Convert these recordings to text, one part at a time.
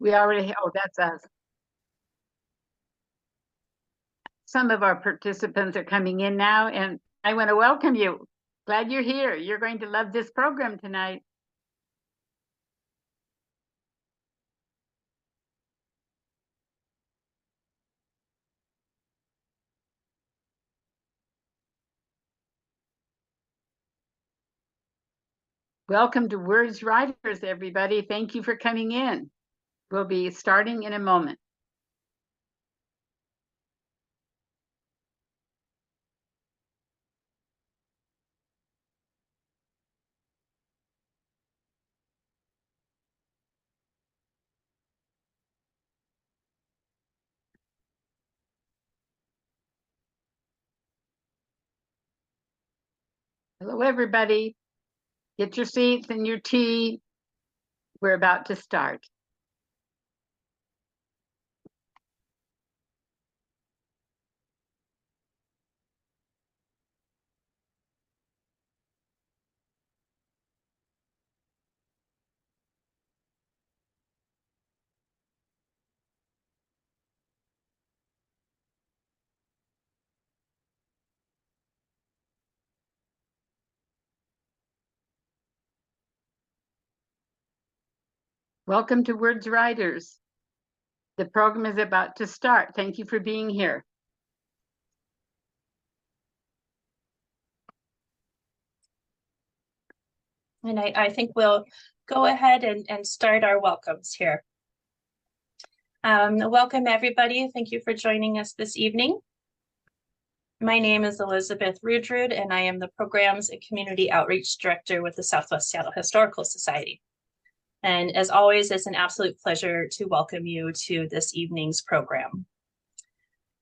We already, oh, that's us. Some of our participants are coming in now, and I want to welcome you. Glad you're here. You're going to love this program tonight. Welcome to Words Writers, everybody. Thank you for coming in. We'll be starting in a moment. Hello, everybody. Get your seats and your tea. We're about to start. Welcome to Words Writers. The program is about to start. Thank you for being here. And I think we'll go ahead and start our welcomes here. Welcome, everybody. Thank you for joining us this evening. My name is Elizabeth Rudrud, and I am the Programs and Community Outreach Director with the Southwest Seattle Historical Society. And as always, it's an absolute pleasure to welcome you to this evening's program.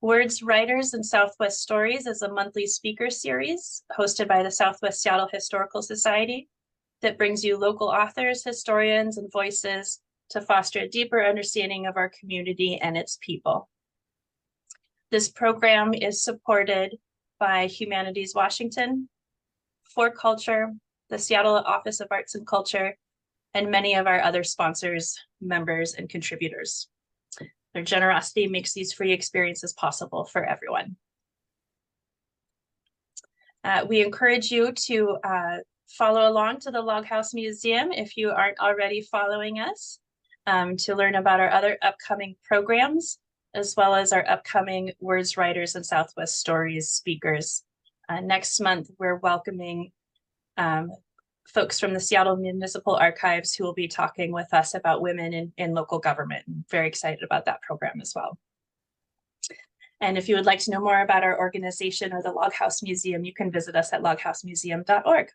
Words Writers and Southwest Stories is a monthly speaker series hosted by the Southwest Seattle Historical Society that brings you local authors, historians, and voices to foster a deeper understanding of our community and its people. This program is supported by Humanities Washington, For Culture, the Seattle Office of Arts and Culture, and many of our other sponsors, members, and contributors. Their generosity makes these free experiences possible for everyone. We encourage you to follow along to the Log House Museum if you aren't already following us, to learn about our other upcoming programs, as well as our upcoming Words Writers and Southwest Stories speakers. Next month, we're welcoming folks from the Seattle Municipal Archives who will be talking with us about women in local government. I'm very excited about that program as well. And if you would like to know more about our organization or the Log House Museum, you can visit us at loghousemuseum.org.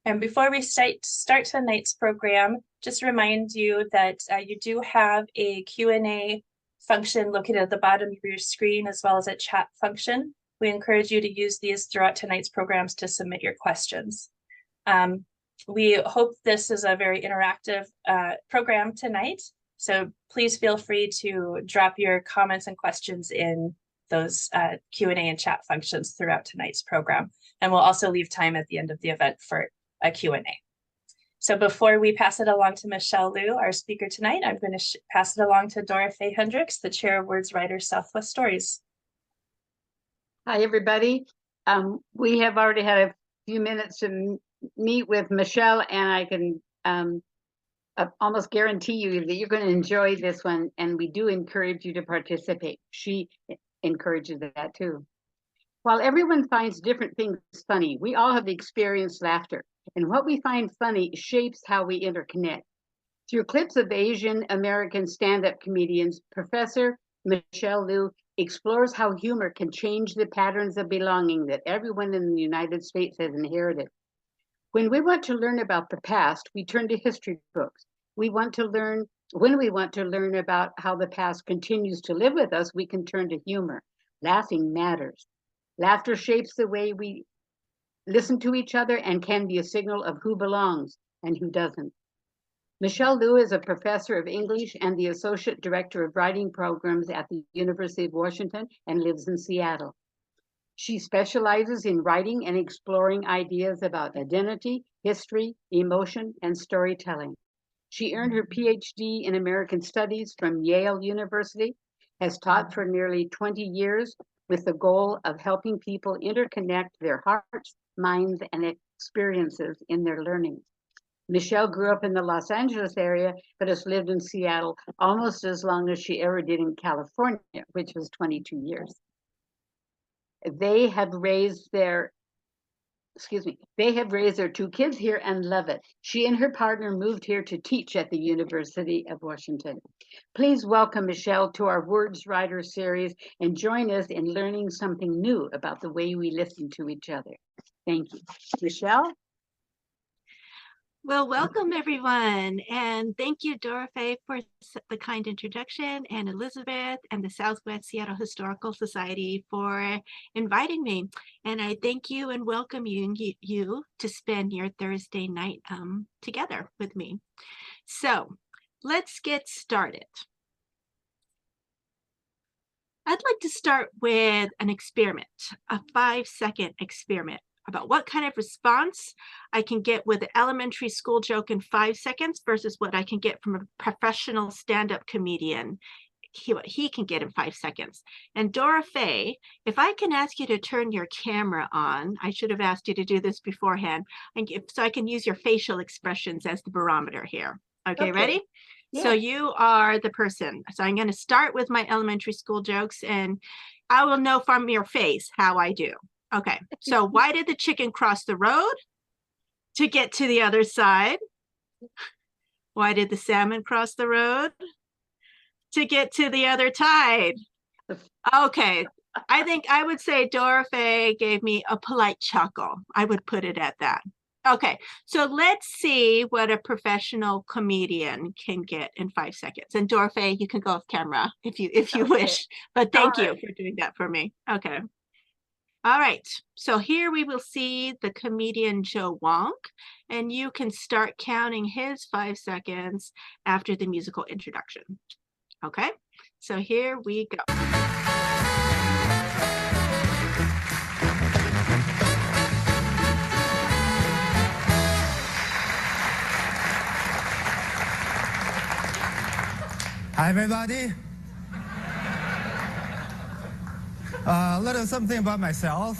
And before we start tonight's program, just remind you that you do have a Q&A function located at the bottom of your screen, as well as a chat function. We encourage you to use these throughout tonight's programs to submit your questions. We hope this is a very interactive program tonight, so please feel free to drop your comments and questions in those Q&A and chat functions throughout tonight's program. And we'll also leave time at the end of the event for a Q&A. So before we pass it along to Michelle Liu, our speaker tonight, I'm going to pass it along to Dora Faye Hendricks, the chair of Words Writers Southwest Stories. Hi, everybody. We have already had a few minutes to meet with Michelle, and I can almost guarantee you that you're going to enjoy this one, and we do encourage you to participate. She encourages that too. While everyone finds different things funny, we all have experienced laughter, and what we find funny shapes how we interconnect. Through clips of Asian American stand-up comedians, Professor Michelle Liu explores how humor can change the patterns of belonging that everyone in the United States has inherited. When we want to learn about the past, we turn to history books. When we want to learn about how the past continues to live with us, we can turn to humor. Laughing matters. Laughter shapes the way we listen to each other and can be a signal of who belongs and who doesn't. Michelle Liu is a professor of English and the associate director of writing programs at the University of Washington and lives in Seattle. She specializes in writing and exploring ideas about identity, history, emotion, and storytelling. She earned her PhD in American Studies from Yale University, has taught for nearly 20 years with the goal of helping people interconnect their hearts, minds, and experiences in their learning. Michelle grew up in the Los Angeles area, but has lived in Seattle almost as long as she ever did in California, which was 22 years. They have raised their two kids here and love it. She and her partner moved here to teach at the University of Washington. Please welcome Michelle to our Words Writer series and join us in learning something new about the way we listen to each other. Thank you. Michelle? Well, welcome everyone, and thank you, Dorothy, for the kind introduction, and Elizabeth and the Southwest Seattle Historical Society for inviting me. And I thank you and welcome you to spend your Thursday night together with me. So let's get started. I'd like to start with an experiment, a 5-second experiment, about what kind of response I can get with an elementary school joke in 5 seconds versus what I can get from a professional stand-up comedian, what he can get in 5 seconds. And Dora Faye, if I can ask you to turn your camera on, I should have asked you to do this beforehand, so I can use your facial expressions as the barometer here. Okay. Ready? Yeah. So you are the person. So I'm going to start with my elementary school jokes, and I will know from your face how I do. Okay, so why did the chicken cross the road? To get to the other side. Why did the salmon cross the road? To get to the other tide. Okay, I think I would say Dora Faye gave me a polite chuckle. I would put it at that. Okay, so let's see what a professional comedian can get in 5 seconds. And Dora Faye, you can go off camera if you wish, but thank you for doing that for me. Okay. All right, so here we will see the comedian Joe Wonk, and you can start counting his 5 seconds after the musical introduction. Okay, so here we go. Hi, everybody. A little something about myself.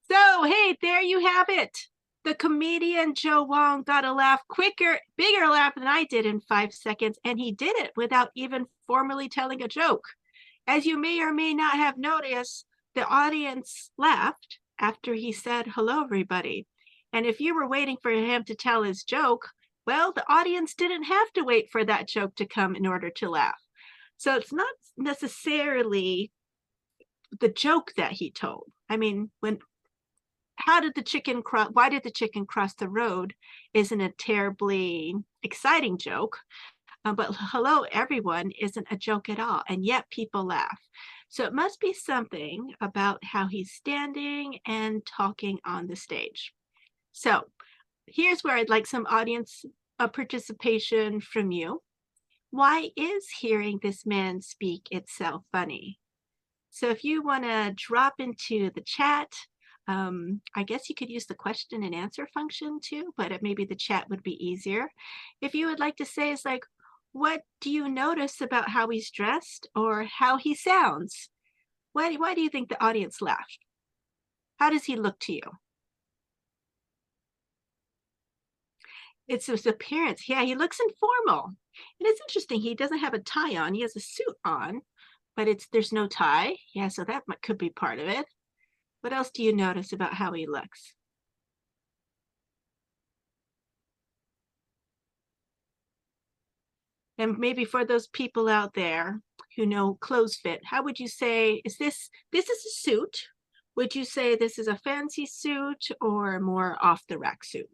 So, hey, there you have it. The comedian Joe Wong got a laugh bigger laugh than I did in 5 seconds, and he did it without even formally telling a joke. As you may or may not have noticed, the audience laughed after he said, "Hello, everybody." And if you were waiting for him to tell his joke, well, the audience didn't have to wait for that joke to come in order to laugh. So it's not necessarily the joke that he told. I mean, why did the chicken cross the road isn't a terribly exciting joke, but hello everyone isn't a joke at all, and yet people laugh. So it must be something about how he's standing and talking on the stage. So here's where I'd like some audience participation from you. Why is hearing this man speak itself funny? So if you want to drop into the chat, I guess you could use the question and answer function too, but maybe the chat would be easier. If you would like to say, it's like, what do you notice about how he's dressed or how he sounds? Why do you think the audience laughed? How does he look to you? It's his appearance. Yeah, he looks informal. And it's interesting, he doesn't have a tie on. He has a suit on, but there's no tie. Yeah, so that could be part of it. What else do you notice about how he looks? And maybe for those people out there who know clothes fit, how would you say, this is a suit? Would you say this is a fancy suit or a more off the rack suit?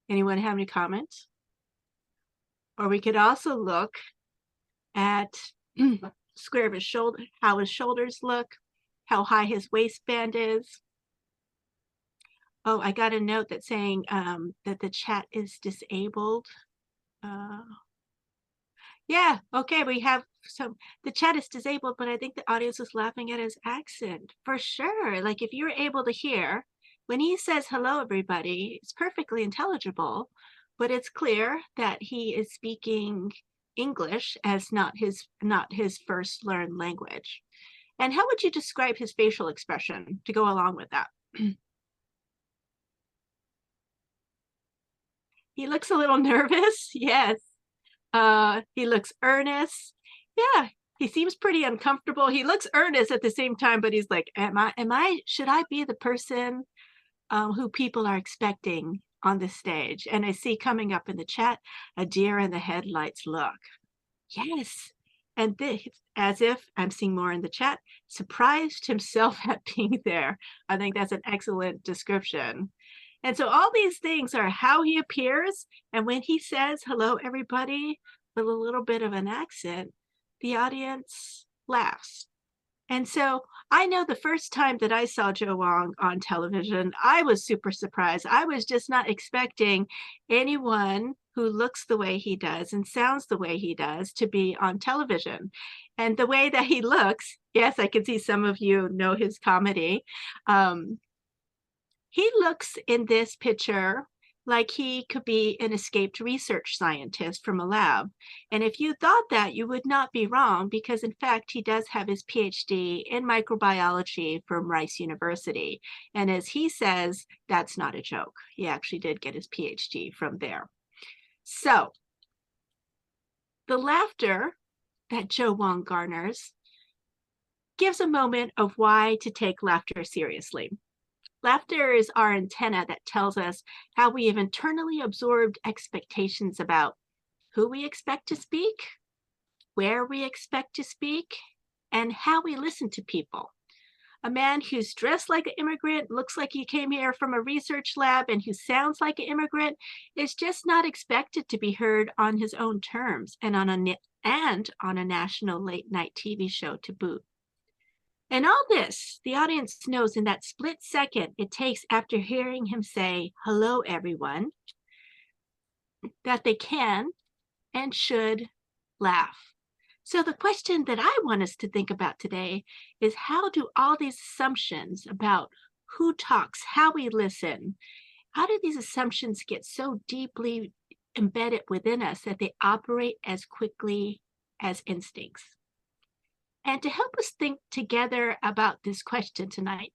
Anyone have any comments? Or we could also look at square of his shoulder, how his shoulders look, how high his waistband is. Oh, I got a note that's saying that the chat is disabled. Yeah, okay, we have the chat is disabled, but I think the audience is laughing at his accent for sure. Like if you're able to hear when he says hello, everybody, it's perfectly intelligible, but it's clear that he is speaking English as not his first learned language. And how would you describe his facial expression to go along with that? He looks a little nervous. Yes. He looks earnest. Yeah, he seems pretty uncomfortable. He looks earnest at the same time, but he's like, should I be the person who people are expecting on the stage? And I see coming up in the chat, a deer in the headlights look. Yes. And this, as if I'm seeing more in the chat, surprised himself at being there. I think that's an excellent description. And so all these things are how he appears. And when he says, hello, everybody, with a little bit of an accent, the audience laughs. And so I know the first time that I saw Joe Wong on television, I was super surprised. I was just not expecting anyone who looks the way he does and sounds the way he does to be on television. And the way that he looks, yes, I can see some of you know his comedy. He looks in this picture like he could be an escaped research scientist from a lab. And if you thought that, you would not be wrong, because in fact, he does have his PhD in microbiology from Rice University. And as he says, that's not a joke. He actually did get his PhD from there. So the laughter that Joe Wong garners gives a moment of why to take laughter seriously. Laughter is our antenna that tells us how we have internally absorbed expectations about who we expect to speak, where we expect to speak, and how we listen to people. A man who's dressed like an immigrant, looks like he came here from a research lab, and who sounds like an immigrant is just not expected to be heard on his own terms and on a national late night TV show to boot. And all this, the audience knows in that split second it takes after hearing him say, hello, everyone, that they can and should laugh. So the question that I want us to think about today is, how do all these assumptions about who talks, how we listen, how do these assumptions get so deeply embedded within us that they operate as quickly as instincts? And to help us think together about this question tonight,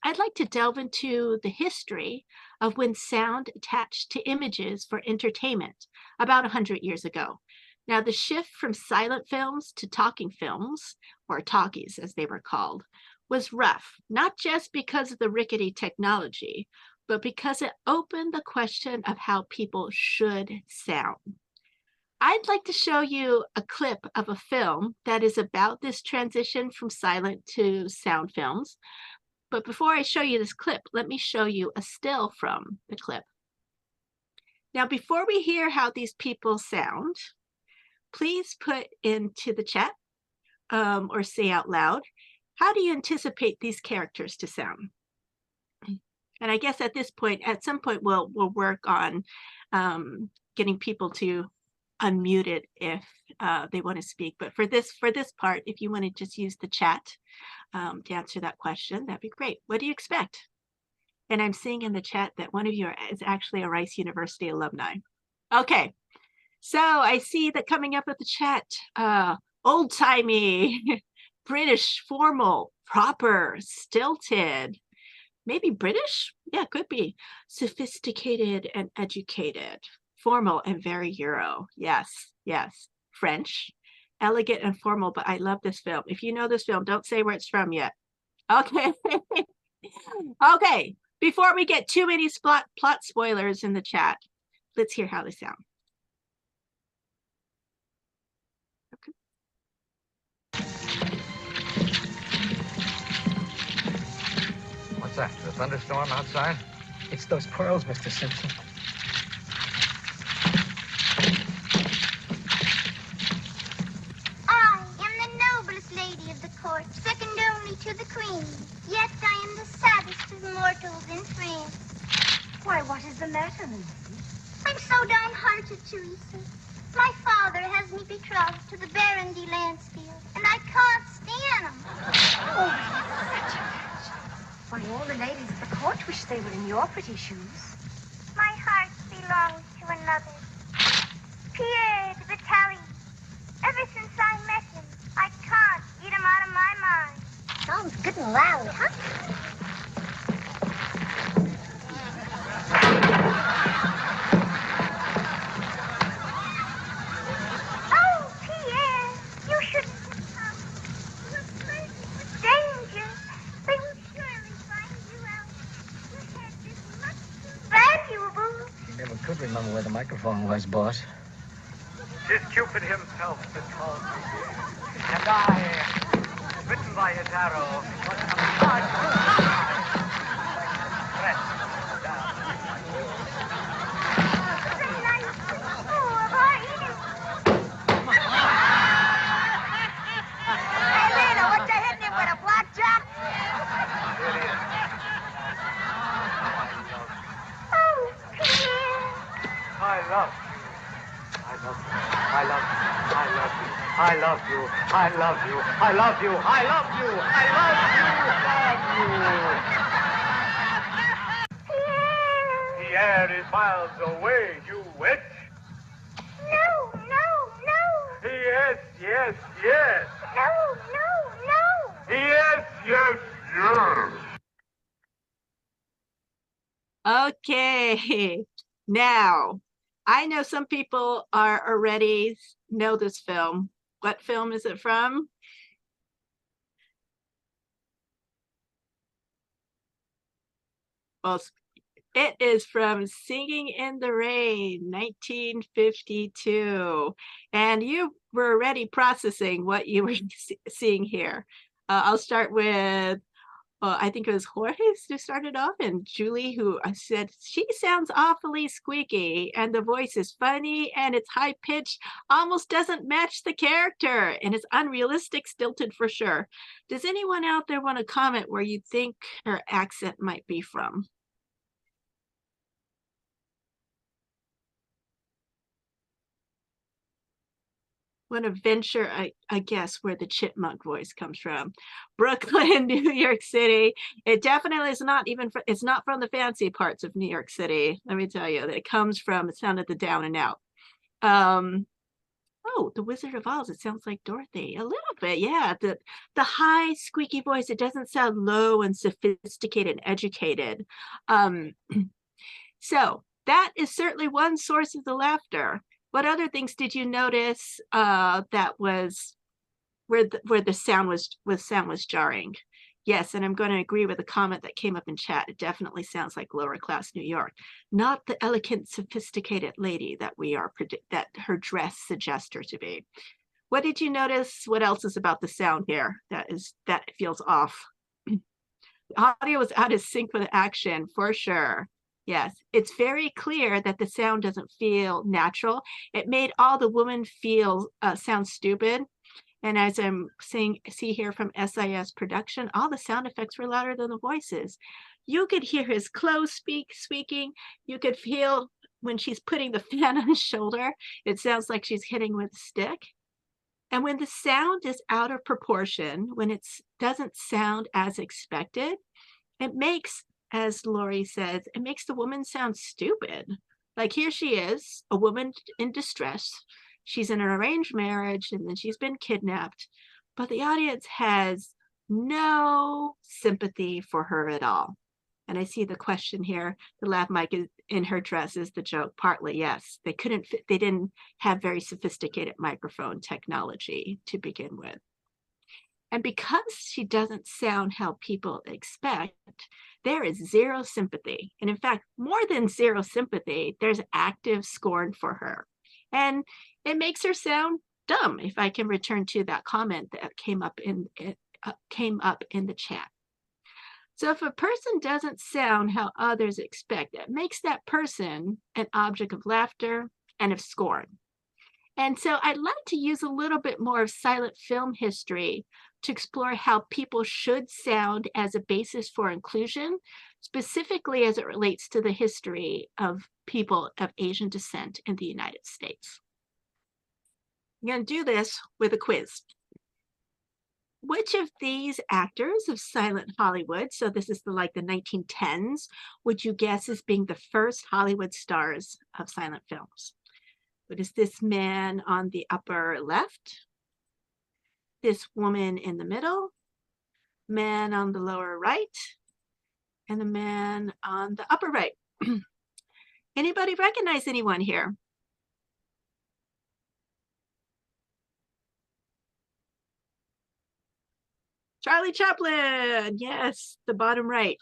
I'd like to delve into the history of when sound attached to images for entertainment about 100 years ago. Now, the shift from silent films to talking films, or talkies as they were called, was rough, not just because of the rickety technology, but because it opened the question of how people should sound. I'd like to show you a clip of a film that is about this transition from silent to sound films. But before I show you this clip, let me show you a still from the clip. Now, before we hear how these people sound, please put into the chat or say out loud, how do you anticipate these characters to sound? And I guess at some point, we'll work on getting people to unmute it if they want to speak. But for this part, if you want to just use the chat to answer that question, that'd be great. What do you expect? And I'm seeing in the chat that one of you is actually a Rice University alumni. Okay, so I see that coming up at the chat, old-timey, British, formal, proper, stilted, maybe British? Yeah, could be. Sophisticated and educated. Formal and very Euro. Yes, yes. French, elegant and formal, but I love this film. If you know this film, don't say where it's from yet. Okay. Okay. Before we get too many plot spoilers in the chat, let's hear how they sound. Okay. What's that? A thunderstorm outside? It's those pearls, Mr. Simpson. I am the noblest lady of the court, second only to the queen. Yet I am the saddest of mortals in France. Why, what is the matter, Mary? I'm so downhearted, Teresa. My father has me betrothed to the Baron de Lansfield, and I can't stand him. Oh, such a match. Why, all the ladies at the court wish they were in your pretty shoes. My heart belongs to another. Pierre de Vitaly. Ever since I met him, I can't get him out of my mind. Sounds good and loud, huh? Oh, Pierre, you shouldn't have come. You're flirting with danger. They will surely find you out. Your head is much too valuable. She never could remember where the microphone was, boss. Tis Cupid himself that calls me. And I, bitten by his arrow, was pressed down. The night is full of our Eden. Hey, Lena, what you hitting him with, a blackjack? Oh, Pierre. I love you. I love you. I love you. I love you. I love you. I love you. I love you. I love you. Love you. Pierre is miles away, you witch. No, no, no. Yes, yes, yes. No, no, no. Yes, yes, yes. Okay, now I know some people are already know this film. What film is it from? Well, it is from Singing in the Rain, 1952. And you were already processing what you were seeing here. I'll start with I think it was Jorge who started off, and Julie, who I said, she sounds awfully squeaky, and the voice is funny, and it's high pitched, almost doesn't match the character, and it's unrealistic, stilted for sure. Does anyone out there want to comment where you think her accent might be from? Want to venture, I guess, where the chipmunk voice comes from. Brooklyn, New York City. It definitely is not even, it's not from the fancy parts of New York City. Let me tell you, that it comes from, it sounded the down and out. Oh, the Wizard of Oz, it sounds like Dorothy. A little bit, yeah. The high, squeaky voice, it doesn't sound low and sophisticated and educated. So that is certainly one source of the laughter. What other things did you notice that was where the sound was jarring? Yes, and I'm going to agree with a comment that came up in chat. It definitely sounds like lower class New York, not the elegant, sophisticated lady that that her dress suggests her to be. What did you notice? What else is about the sound here that feels off? The audio was out of sync with action for sure. Yes, it's very clear that the sound doesn't feel natural. It made all the women feel sound stupid. And as I'm see here from SIS production, all the sound effects were louder than the voices. You could hear his clothes squeaking. You could feel when she's putting the fan on his shoulder, it sounds like she's hitting with a stick. And when the sound is out of proportion, when it doesn't sound as expected, it makes, as Lori says, it makes the woman sound stupid. Like here she is, a woman in distress. She's in an arranged marriage and then she's been kidnapped, but the audience has no sympathy for her at all. And I see the question here, the lav mic is in her dress is the joke. Partly, yes. They didn't have very sophisticated microphone technology to begin with. And because she doesn't sound how people expect, there is zero sympathy. And in fact, more than zero sympathy, there's active scorn for her. And it makes her sound dumb, if I can return to that comment that came up in the chat. So if a person doesn't sound how others expect, it makes that person an object of laughter and of scorn. And so I'd like to use a little bit more of silent film history to explore how people should sound as a basis for inclusion, specifically as it relates to the history of people of Asian descent in the United States. I'm going to do this with a quiz. Which of these actors of silent Hollywood, so this is like the 1910s, would you guess as being the first Hollywood stars of silent films? What is this man on the upper left? This woman in the middle? Man on the lower right? And the man on the upper right? Anybody recognize anyone here? Charlie Chaplin. Yes, the bottom right.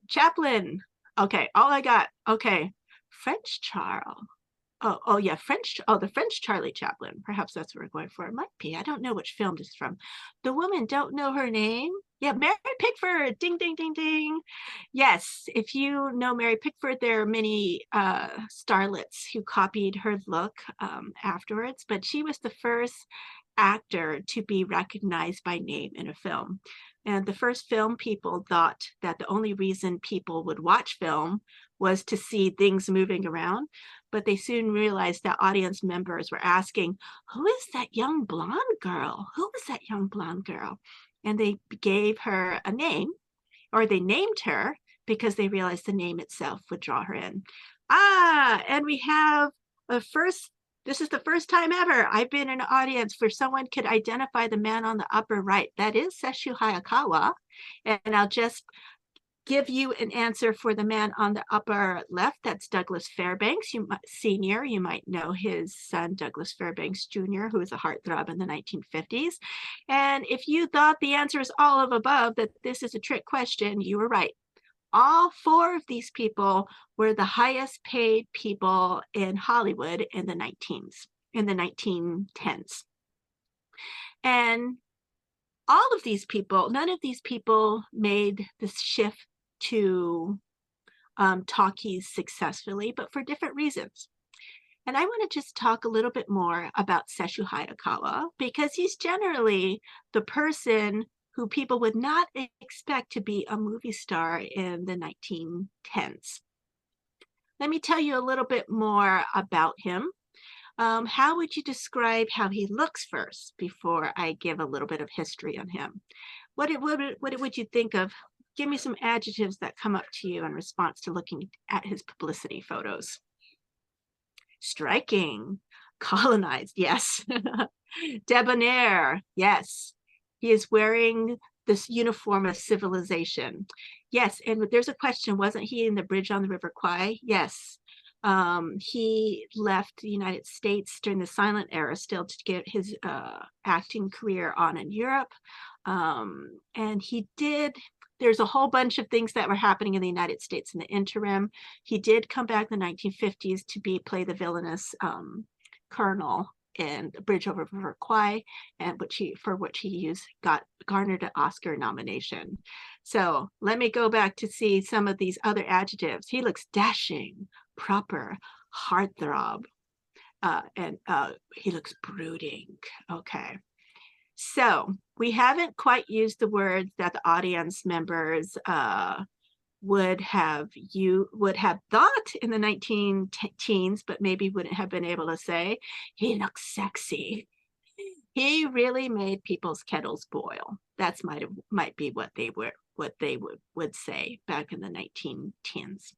Chaplin. Okay, all I got. Okay. French Charles. Oh yeah, French. Oh, the French Charlie Chaplin. Perhaps that's what we're going for. It might be. I don't know which film this is from. The woman, don't know her name. Yeah, Mary Pickford. Ding, ding, ding, ding. Yes, if you know Mary Pickford, there are many starlets who copied her look afterwards, but she was the first actor to be recognized by name in a film. And the first film, people thought that the only reason people would watch film was to see things moving around. But they soon realized that audience members were asking, who is that young blonde girl? Who is that young blonde girl? And they gave her a name, or they named her because they realized the name itself would draw her in. And we have a first. This is the first time ever I've been in an audience where someone could identify the man on the upper right. That is Sesshu Hayakawa. And I'll just give you an answer for the man on the upper left. That's Douglas Fairbanks, Sr. You might know his son, Douglas Fairbanks Jr., who was a heartthrob in the 1950s. And if you thought the answer is all of above, that this is a trick question, you were right. All four of these people were the highest paid people in Hollywood in the 1910s. And all of these people, none of these people made this shift to talkies successfully, but for different reasons. And I want to just talk a little bit more about Sesshu Hayakawa, because he's generally the person who people would not expect to be a movie star in the 1910s. Let me tell you a little bit more about him. How would you describe how he looks first before I give a little bit of history on him? What would you think of? Give me some adjectives that come up to you in response to looking at his publicity photos. Striking, colonized, yes. Debonair, yes. He is wearing this uniform of civilization. Yes, and there's a question, wasn't he in the Bridge on the River Kwai? Yes. He left the United States during the silent era still to get his acting career on in Europe. And he did, there's a whole bunch of things that were happening in the United States in the interim. He did come back in the 1950s to play the villainous colonel in The Bridge over River Kwai, and for which he garnered an Oscar nomination. So let me go back to see some of these other adjectives. He looks dashing, proper, heartthrob, and he looks brooding. Okay. So we haven't quite used the words that the audience members would have thought in the 19-teens, but maybe wouldn't have been able to say. He looks sexy. He really made people's kettles boil. That's might be what they would say back in the 1910s.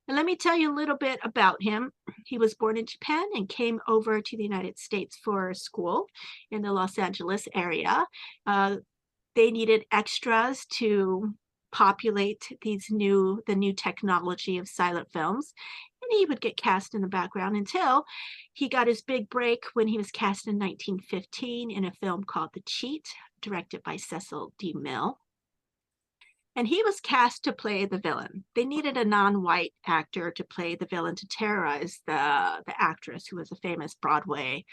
And let me tell you a little bit about him. He was born in Japan and came over to the United States for school in the Los Angeles area. They needed extras to populate the new technology of silent films. And he would get cast in the background until he got his big break when he was cast in 1915 in a film called The Cheat, directed by Cecil D. Mill. And he was cast to play the villain. They needed a non-white actor to play the villain to terrorize the actress, who was a famous Broadway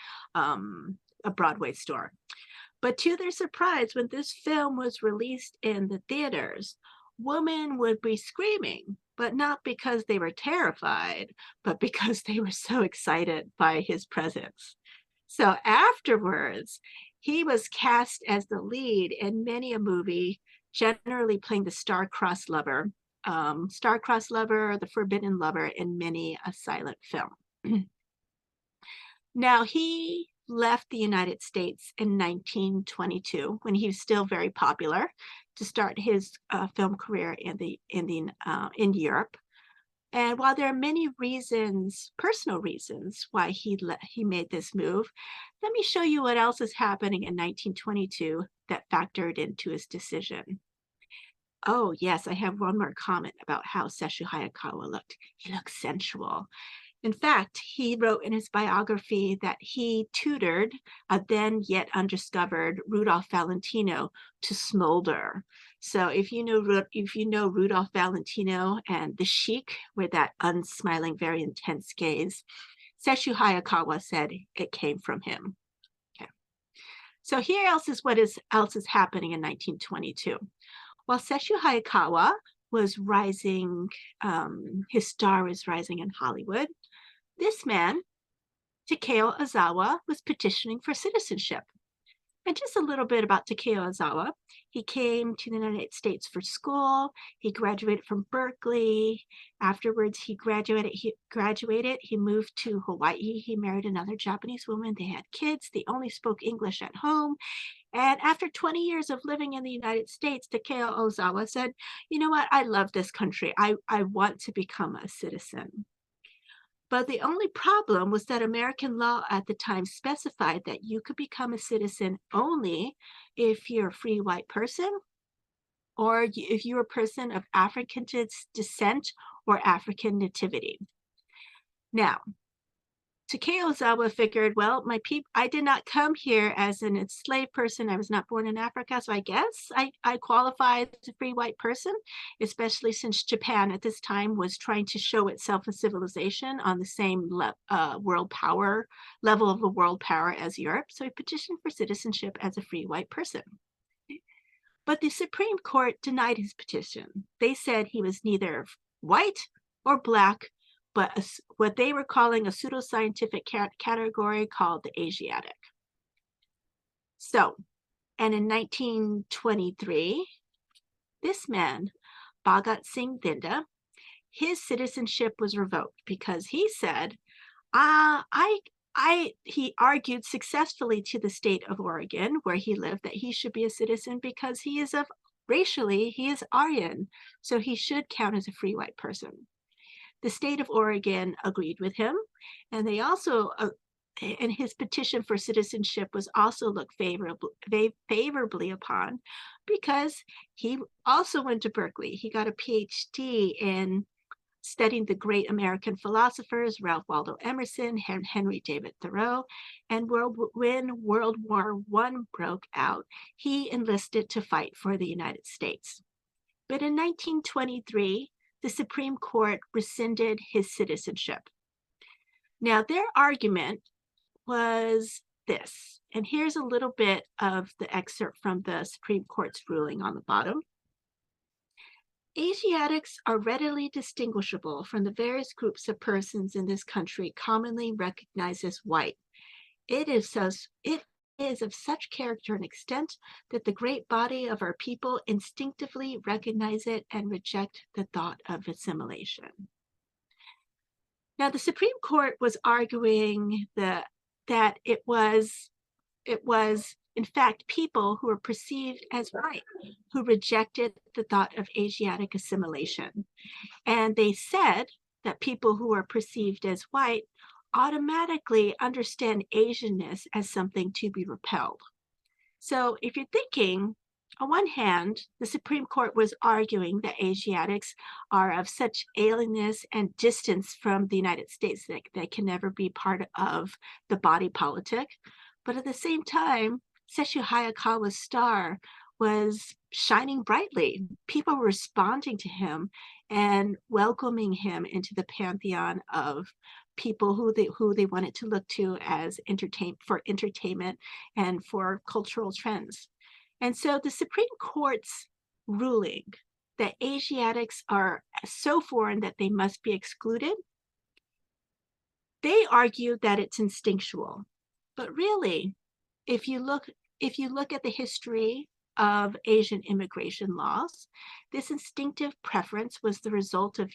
star. But to their surprise, when this film was released in the theaters, women would be screaming, but not because they were terrified, but because they were so excited by his presence. So afterwards, he was cast as the lead in many a movie, generally playing the star-crossed lover, the forbidden lover in many a silent film. Now, he left the United States in 1922 when he was still very popular to start his film career in Europe. And while there are many reasons, personal reasons, why he made this move, let me show you what else is happening in 1922 that factored into his decision. Oh, yes, I have one more comment about how Sesshu Hayakawa looked. He looked sensual. In fact, he wrote in his biography that he tutored a then yet undiscovered Rudolph Valentino to smolder. So if you know Rudolph Valentino and The Sheik, with that unsmiling, very intense gaze, Sesshu Hayakawa said it came from him. Okay. So here else is happening in 1922. While Sesshu Hayakawa was rising, his star was rising in Hollywood, this man, Takeo Ozawa, was petitioning for citizenship. And just a little bit about Takeo Ozawa. He came to the United States for school. He graduated from Berkeley. Afterwards, he graduated. He moved to Hawaii. He married another Japanese woman. They had kids. They only spoke English at home. And after 20 years of living in the United States, Takeo Ozawa said, you know what? I love this country. I want to become a citizen. But the only problem was that American law at the time specified that you could become a citizen only if you're a free white person or if you're a person of African descent or African nativity. Now, Takeo Ozawa figured, well, I did not come here as an enslaved person. I was not born in Africa, so I guess I qualify as a free white person, especially since Japan at this time was trying to show itself a civilization on the same level of a world power as Europe. So he petitioned for citizenship as a free white person. But the Supreme Court denied his petition. They said he was neither white or black, but what they were calling a pseudoscientific category called the Asiatic. So, and in 1923, this man, Bhagat Singh Binda, his citizenship was revoked because he said, he argued successfully to the state of Oregon, where he lived, that he should be a citizen because he is racially, he is Aryan, so he should count as a free white person. The state of Oregon agreed with him, and they also, and his petition for citizenship was also looked favorably upon because he also went to Berkeley. He got a PhD in studying the great American philosophers, Ralph Waldo Emerson, Henry David Thoreau, and when World War I broke out, he enlisted to fight for the United States. But in 1923, the Supreme Court rescinded his citizenship. Now, their argument was this, and here's a little bit of the excerpt from the Supreme Court's ruling on the bottom. Asiatics are readily distinguishable from the various groups of persons in this country commonly recognized as white. It is of such character and extent that the great body of our people instinctively recognize it and reject the thought of assimilation. Now, the Supreme Court was arguing that it was in fact people who were perceived as white who rejected the thought of Asiatic assimilation. And they said that people who are perceived as white automatically understand Asianness as something to be repelled. So if you're thinking, on one hand, the Supreme Court was arguing that Asiatics are of such alienness and distance from the United States that they can never be part of the body politic. But at the same time, Sesshu Hayakawa's star was shining brightly. People were responding to him and welcoming him into the pantheon of people who they wanted to look to as entertainment and for cultural trends. And so the Supreme Court's ruling that Asiatics are so foreign that they must be excluded, they argue that it's instinctual. But really, if you look at the history of Asian immigration laws, this instinctive preference was the result of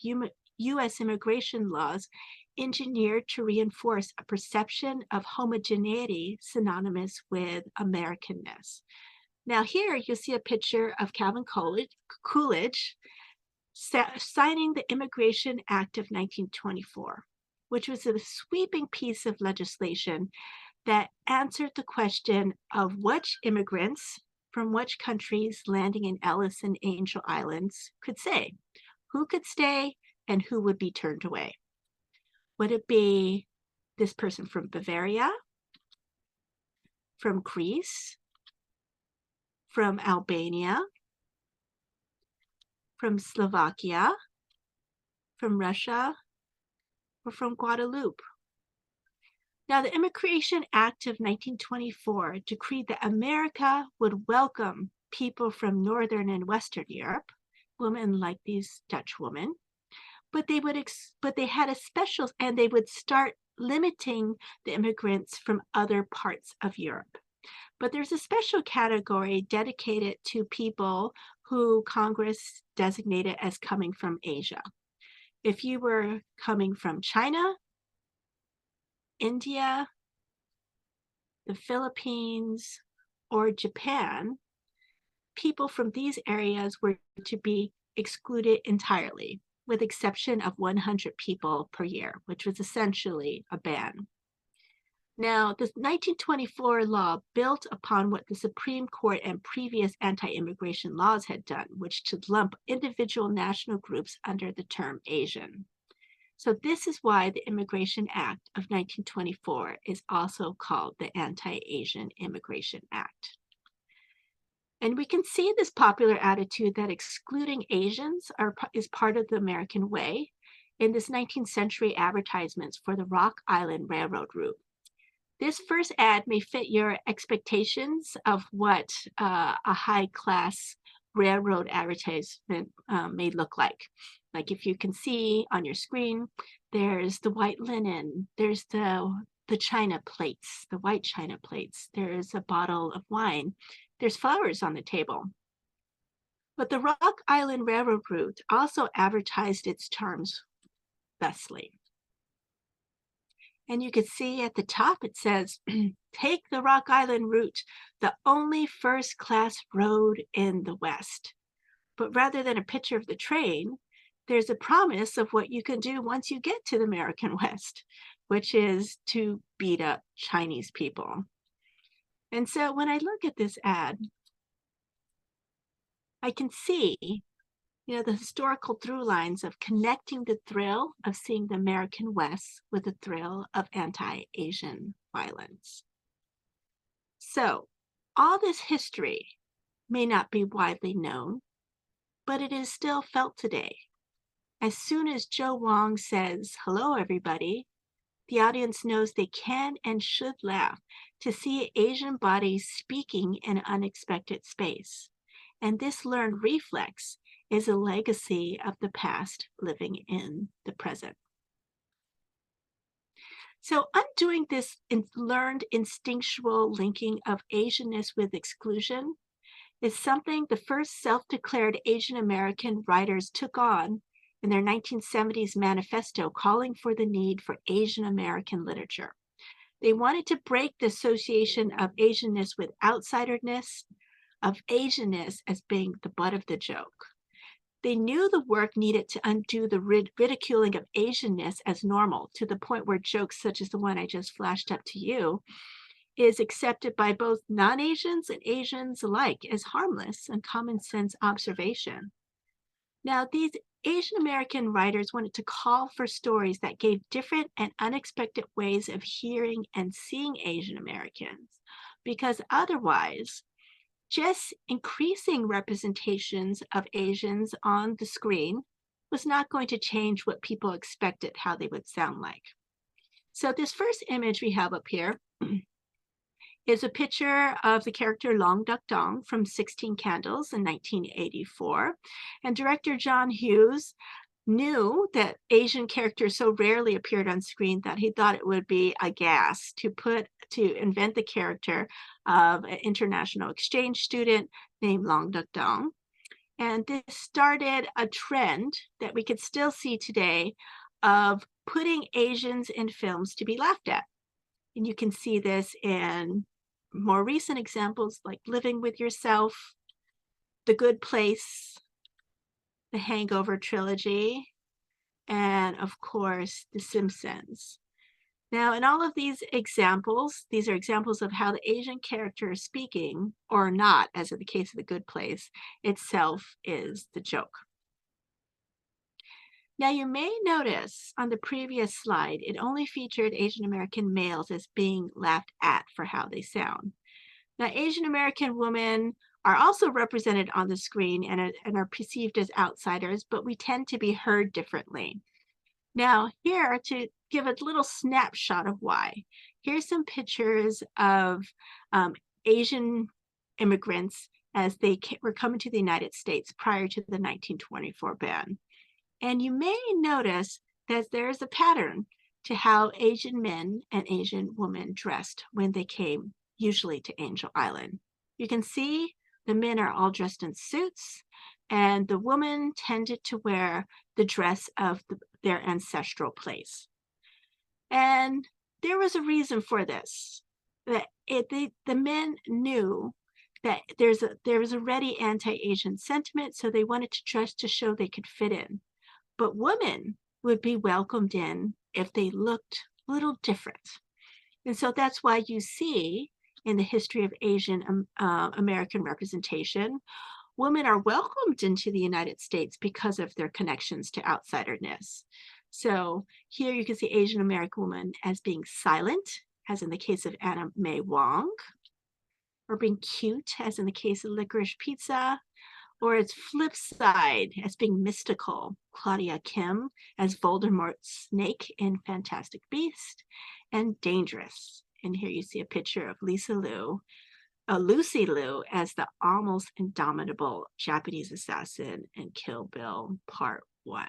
U.S. immigration laws engineered to reinforce a perception of homogeneity synonymous with Americanness. Now here you'll see a picture of Calvin Coolidge signing the Immigration Act of 1924, which was a sweeping piece of legislation that answered the question of which immigrants from which countries landing in Ellis and Angel Islands could stay, who could stay, and who would be turned away. Would it be this person from Bavaria, from Greece, from Albania, from Slovakia, from Russia, or from Guadeloupe? Now, the Immigration Act of 1924 decreed that America would welcome people from Northern and Western Europe, women like these Dutch women, but they had a special, and they would start limiting the immigrants from other parts of Europe. But there's a special category dedicated to people who Congress designated as coming from Asia. If you were coming from China, India, the Philippines, or Japan, people from these areas were to be excluded entirely, with exception of 100 people per year, which was essentially a ban. Now, the 1924 law built upon what the Supreme Court and previous anti-immigration laws had done, which to lump individual national groups under the term Asian. So this is why the Immigration Act of 1924 is also called the Anti-Asian Immigration Act. And we can see this popular attitude that excluding Asians is part of the American way in this 19th century advertisements for the Rock Island Railroad route. This first ad may fit your expectations of what a high-class railroad advertisement may look like. Like if you can see on your screen, there's the white linen, there's the china plates, the white china plates, there's a bottle of wine, there's flowers on the table. But the Rock Island Railroad route also advertised its charms thusly. And you can see at the top it says, take the Rock Island route, the only first-class road in the West. But rather than a picture of the train, there's a promise of what you can do once you get to the American West, which is to beat up Chinese people. And so when I look at this ad, I can see, the historical through lines of connecting the thrill of seeing the American West with the thrill of anti-Asian violence. So all this history may not be widely known, but it is still felt today. As soon as Joe Wong says, "Hello, everybody," the audience knows they can and should laugh to see Asian bodies speaking in an unexpected space. And this learned reflex is a legacy of the past living in the present. So undoing this learned instinctual linking of Asianness with exclusion is something the first self-declared Asian American writers took on in their 1970s manifesto calling for the need for Asian American literature. They wanted to break the association of Asianness with outsiderness, of Asianness as being the butt of the joke. They knew the work needed to undo the ridiculing of Asianness as normal to the point where jokes such as the one I just flashed up to you is accepted by both non-Asians and Asians alike as harmless and common sense observation. Now, these Asian American writers wanted to call for stories that gave different and unexpected ways of hearing and seeing Asian Americans, because otherwise, just increasing representations of Asians on the screen was not going to change what people expected how they would sound like. So this first image we have up here is a picture of the character Long Duck Dong from 16 Candles in 1984. And director John Hughes knew that Asian characters so rarely appeared on screen that he thought it would be a gas to invent the character of an international exchange student named Long Duck Dong. And this started a trend that we could still see today of putting Asians in films to be laughed at. And you can see this in more recent examples like Living with Yourself, The Good Place, The Hangover trilogy, and of course, The Simpsons. Now, in all of these examples, these are examples of how the Asian character is speaking or not, as in the case of The Good Place, itself is the joke. Now, you may notice on the previous slide, it only featured Asian American males as being laughed at for how they sound. Now, Asian American women are also represented on the screen and are perceived as outsiders, but we tend to be heard differently. Now, here to give a little snapshot of why, here's some pictures of Asian immigrants as they were coming to the United States prior to the 1924 ban. And you may notice that there's a pattern to how Asian men and Asian women dressed when they came, usually to Angel Island. You can see the men are all dressed in suits, and the women tended to wear the dress of their ancestral place. And there was a reason for this. That the men knew that there was already anti-Asian sentiment, so they wanted to dress to show they could fit in. But women would be welcomed in if they looked a little different. And so that's why you see in the history of Asian American representation, women are welcomed into the United States because of their connections to outsiderness. So here you can see Asian American women as being silent, as in the case of Anna May Wong, or being cute, as in the case of Licorice Pizza, or its flip side as being mystical, Claudia Kim as Voldemort's snake in Fantastic Beast, and dangerous. And here you see a picture of Lucy Liu as the almost indomitable Japanese assassin in Kill Bill Part 1.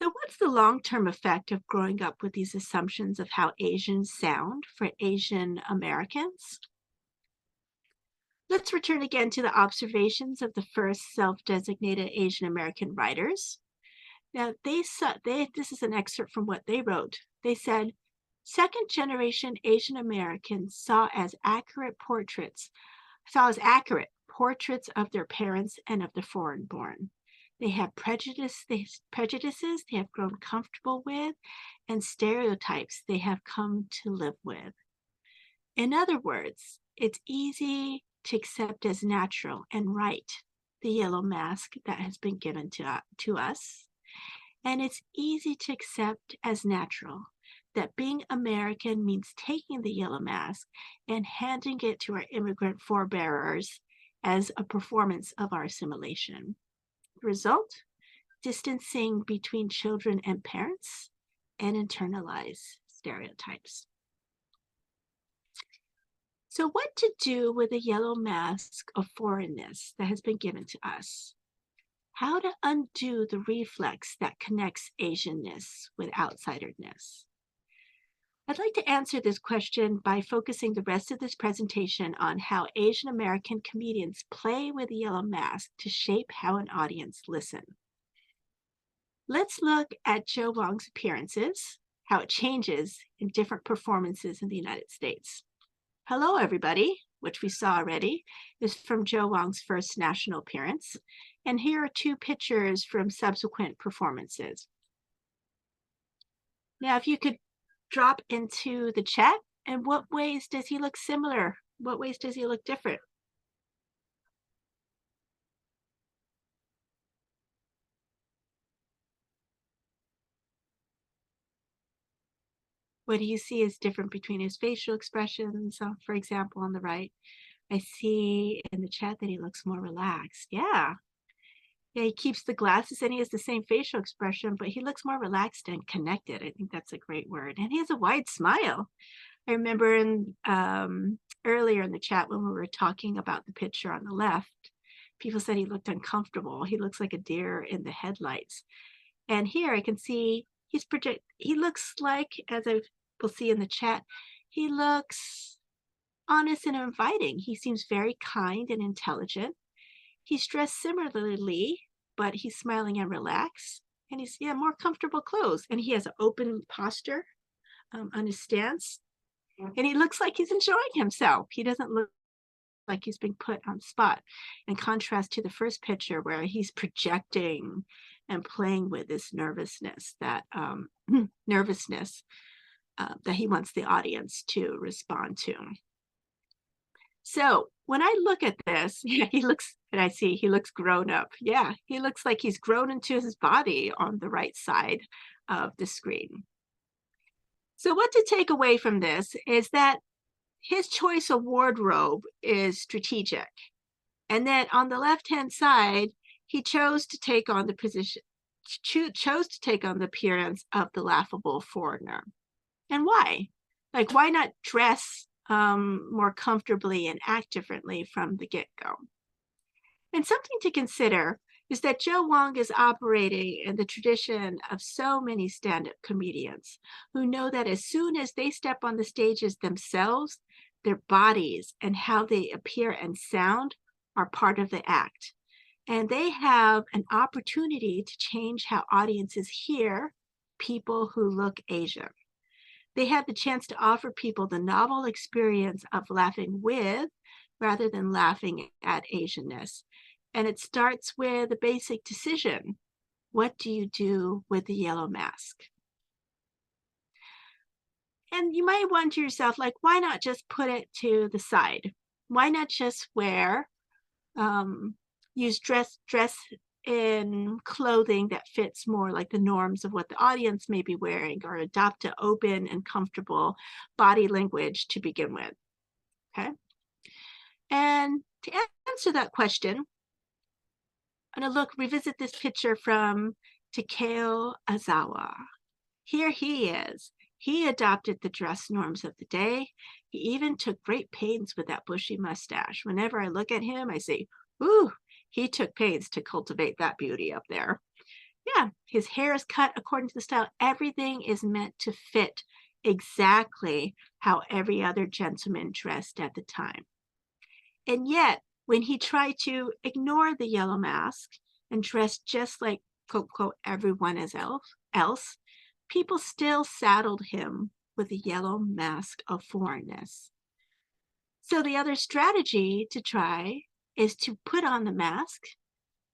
So what's the long-term effect of growing up with these assumptions of how Asians sound for Asian Americans? Let's return again to the observations of the first self-designated Asian American writers. Now, this is an excerpt from what they wrote. They said, second generation Asian Americans saw as accurate portraits of their parents and of the foreign-born. They have prejudices they have grown comfortable with, and stereotypes they have come to live with. In other words, it's easy to accept as natural and right the yellow mask that has been given to us. And it's easy to accept as natural that being American means taking the yellow mask and handing it to our immigrant forebearers as a performance of our assimilation. The result, distancing between children and parents and internalized stereotypes. So what to do with the yellow mask of foreignness that has been given to us? How to undo the reflex that connects Asianness with outsiderness? I'd like to answer this question by focusing the rest of this presentation on how Asian American comedians play with the yellow mask to shape how an audience listen. Let's look at Joe Wong's appearances, how it changes in different performances in the United States. Hello, everybody, which we saw already, is from Joe Wong's first national appearance. And here are two pictures from subsequent performances. Now, if you could drop into the chat, in what ways does he look similar? What ways does he look different? What do you see is different between his facial expressions? For example, on the right, I see in the chat that he looks more relaxed. Yeah, he keeps the glasses and he has the same facial expression, but he looks more relaxed and connected. I think that's a great word. And he has a wide smile. I remember earlier in the chat when we were talking about the picture on the left, people said he looked uncomfortable. He looks like a deer in the headlights. And here I can see he looks like, as we'll see in the chat, he looks honest and inviting. He seems very kind and intelligent. He's dressed similarly but he's smiling and relaxed. And he's, yeah, more comfortable clothes. And he has an open posture on his stance. And he looks like he's enjoying himself. He doesn't look like he's being put on the spot. In contrast to the first picture where he's projecting and playing with this nervousness that that he wants the audience to respond to. So when I look at this, yeah, he looks grown up. Yeah, he looks like he's grown into his body on the right side of the screen. So what to take away from this is that his choice of wardrobe is strategic. And then on the left-hand side, he chose to take on the appearance of the laughable foreigner. And why? Like, why not dress more comfortably and act differently from the get-go? And something to consider is that Joe Wong is operating in the tradition of so many stand-up comedians who know that as soon as they step on the stages themselves, their bodies and how they appear and sound are part of the act. And they have an opportunity to change how audiences hear people who look Asian. They have the chance to offer people the novel experience of laughing with rather than laughing at Asianness. And it starts with a basic decision. What do you do with the yellow mask? And you might wonder to yourself, like, why not just put it to the side? Why not just use dress in clothing that fits more like the norms of what the audience may be wearing, or adopt an open and comfortable body language to begin with, okay? And to answer that question, I'm going to revisit this picture from Takeo Ozawa. Here he is. He adopted the dress norms of the day. He even took great pains with that bushy mustache. Whenever I look at him, I say, ooh, he took pains to cultivate that beauty up there. Yeah, his hair is cut according to the style. Everything is meant to fit exactly how every other gentleman dressed at the time. And yet, when he tried to ignore the yellow mask and dress just like, quote, quote, everyone else, people still saddled him with the yellow mask of foreignness. So the other strategy to try is to put on the mask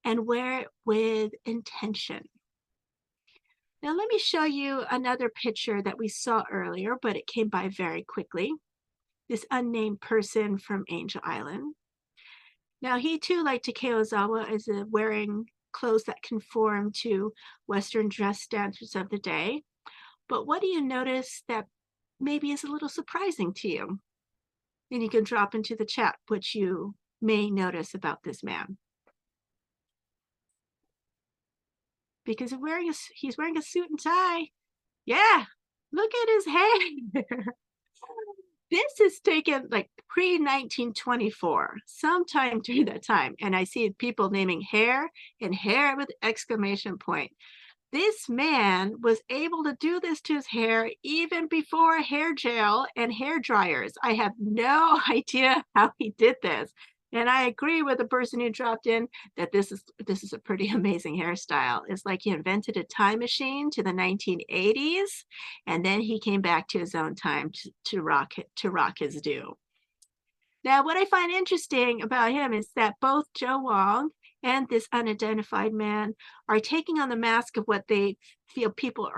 and wear it with intention. Now let me show you another picture that we saw earlier, but it came by very quickly. This unnamed person from Angel Island. Now he too, like Takeo Ozawa, is wearing clothes that conform to Western dress standards of the day. But what do you notice that maybe is a little surprising to you? And you can drop into the chat what you may notice about this man. Because he's wearing a suit and tie. Yeah, look at his hair. This is taken like pre-1924, sometime during that time. And I see people naming hair and hair with exclamation point. This man was able to do this to his hair even before hair gel and hair dryers. I have no idea how he did this. And I agree with the person who dropped in that this is a pretty amazing hairstyle. It's like he invented a time machine to the 1980s, and then he came back to his own time to rock his do. Now, what I find interesting about him is that both Joe Wong and this unidentified man are taking on the mask of what they feel people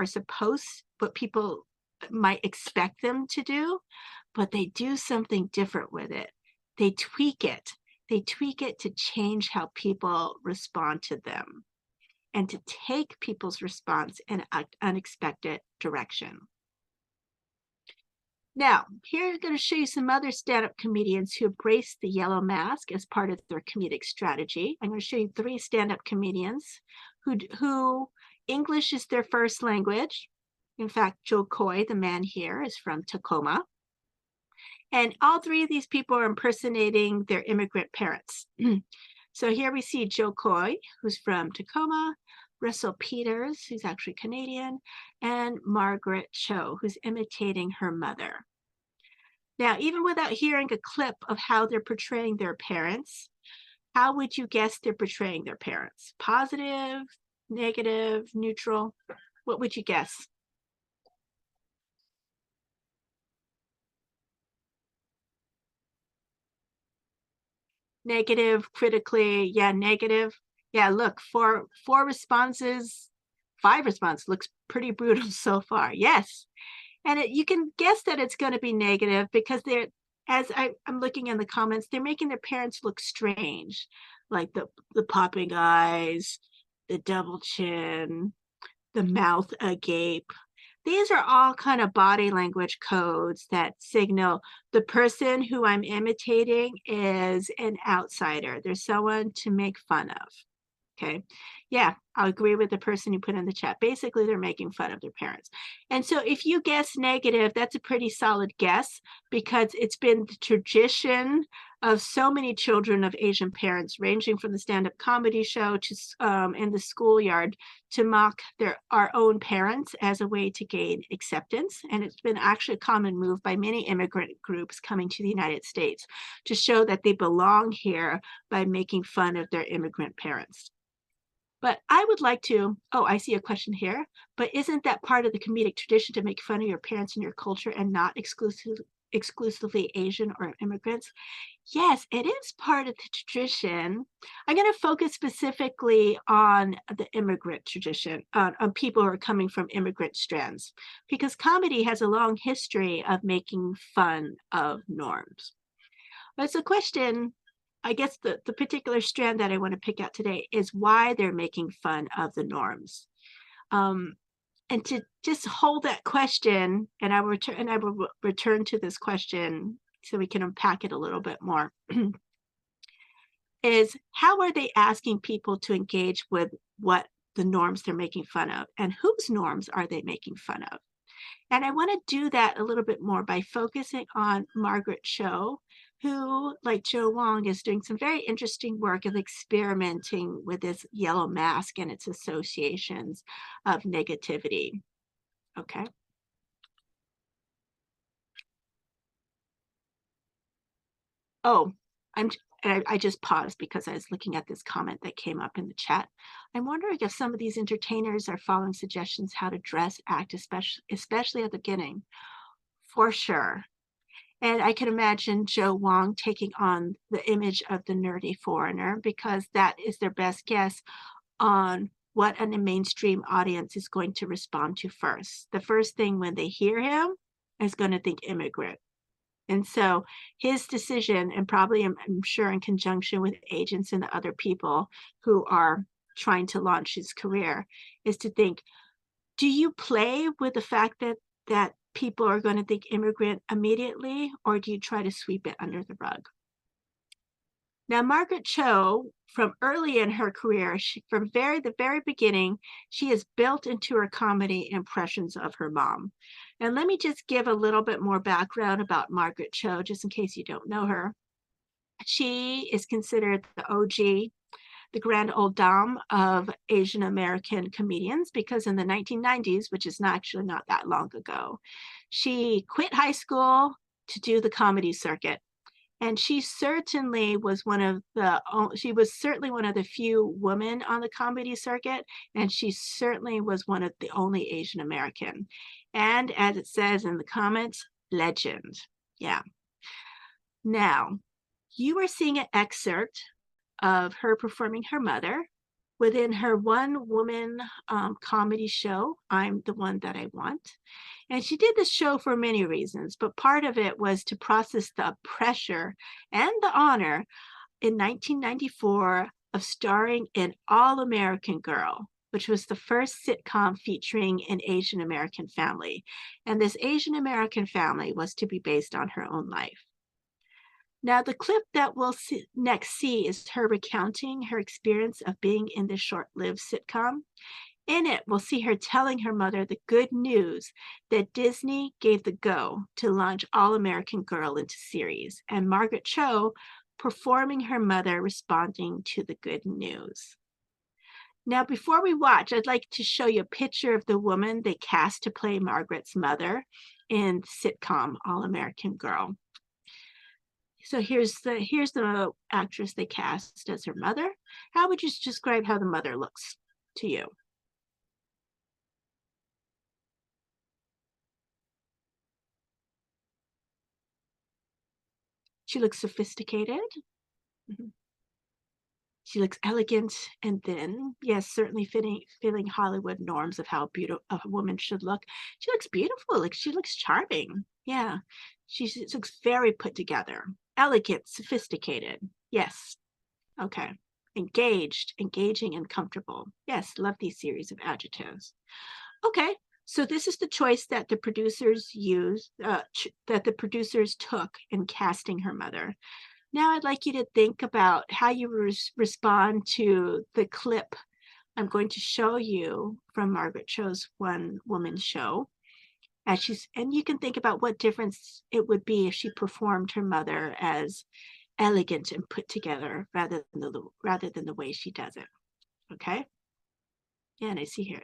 might expect them to do, but they do something different with it. They tweak it. They tweak it to change how people respond to them and to take people's response in an unexpected direction. Now, here I'm going to show you some other stand-up comedians who embraced the yellow mask as part of their comedic strategy. I'm going to show you 3 stand-up comedians who English is their first language. In fact, Joe Coy, the man here, is from Tacoma. And all 3 of these people are impersonating their immigrant parents. So here we see Joe Coy, who's from Tacoma, Russell Peters, who's actually Canadian, and Margaret Cho, who's imitating her mother. Now, even without hearing a clip of how they're portraying their parents, how would you guess they're portraying their parents? Positive, negative, neutral? What would you guess? Negative, critically, yeah, negative. Yeah, look, four responses, 5 responses looks pretty brutal so far. Yes. And you can guess that it's going to be negative because I'm looking in the comments, they're making their parents look strange, like the popping eyes, the double chin, the mouth agape. These are all kind of body language codes that signal the person who I'm imitating is an outsider. They're someone to make fun of. Okay. Yeah, I'll agree with the person who put in the chat. Basically, they're making fun of their parents. And so if you guess negative, that's a pretty solid guess because it's been the tradition of so many children of Asian parents, ranging from the stand-up comedy show to in the schoolyard, to mock our own parents as a way to gain acceptance. And it's been actually a common move by many immigrant groups coming to the United States to show that they belong here by making fun of their immigrant parents. But I would like to, oh, I see a question here, but isn't that part of the comedic tradition to make fun of your parents and your culture and not exclusively Asian or immigrants? Yes, it is part of the tradition. I'm going to focus specifically on the immigrant tradition, on people who are coming from immigrant strands, because comedy has a long history of making fun of norms. But it's a question, I guess the particular strand that I want to pick out today is why they're making fun of the norms. And to just hold that question, and I will return to this question so we can unpack it a little bit more, is how are they asking people to engage with what the norms they're making fun of, and whose norms are they making fun of? And I want to do that a little bit more by focusing on Margaret Cho, who, like Joe Wong, is doing some very interesting work of experimenting with this yellow mask and its associations of negativity. Okay. Oh, I just paused because I was looking at this comment that came up in the chat. I'm wondering if some of these entertainers are following suggestions how to dress, act, especially at the beginning. For sure. And I can imagine Joe Wong taking on the image of the nerdy foreigner because that is their best guess on what a mainstream audience is going to respond to first. The first thing when they hear him is going to think immigrant. And so his decision, and probably I'm sure in conjunction with agents and the other people who are trying to launch his career, is to think, do you play with the fact that people are going to think immigrant immediately, or do you try to sweep it under the rug? Now, Margaret Cho, from early in her career, from the very beginning, she has built into her comedy impressions of her mom. And let me just give a little bit more background about Margaret Cho, just in case you don't know her. She is considered the OG, the grand old dame of Asian American comedians, because in the 1990s, which is actually not that long ago, she quit high school to do the comedy circuit. And she certainly was one of the few women on the comedy circuit, and she certainly was one of the only Asian American. And as it says in the comments, legend. Yeah. Now, you are seeing an excerpt of her performing her mother within her one-woman comedy show, I'm the One That I Want. And she did this show for many reasons, but part of it was to process the pressure and the honor in 1994 of starring in All-American Girl, which was the first sitcom featuring an Asian American family. And this Asian American family was to be based on her own life. Now, the clip that we'll next see is her recounting her experience of being in this short-lived sitcom. In it, we'll see her telling her mother the good news that Disney gave the go to launch All-American Girl into series, and Margaret Cho performing her mother responding to the good news. Now, before we watch, I'd like to show you a picture of the woman they cast to play Margaret's mother in the sitcom All-American Girl. So here's the actress they cast as her mother. How would you describe how the mother looks to you? She looks sophisticated. Mhm. She looks elegant and thin. Yes, certainly fitting Hollywood norms of how beautiful a woman should look. She looks beautiful. Like she looks charming. Yeah, she looks very put together, elegant, sophisticated. Yes. Okay. Engaged, engaging, and comfortable. Yes, love these series of adjectives. Okay, so this is the choice that the producers used, that the producers took in casting her mother. Now I'd like you to think about how you respond to the clip I'm going to show you from Margaret Cho's One Woman Show. And you can think about what difference it would be if she performed her mother as elegant and put together rather than the way she does it. Okay? Yeah, and I see here.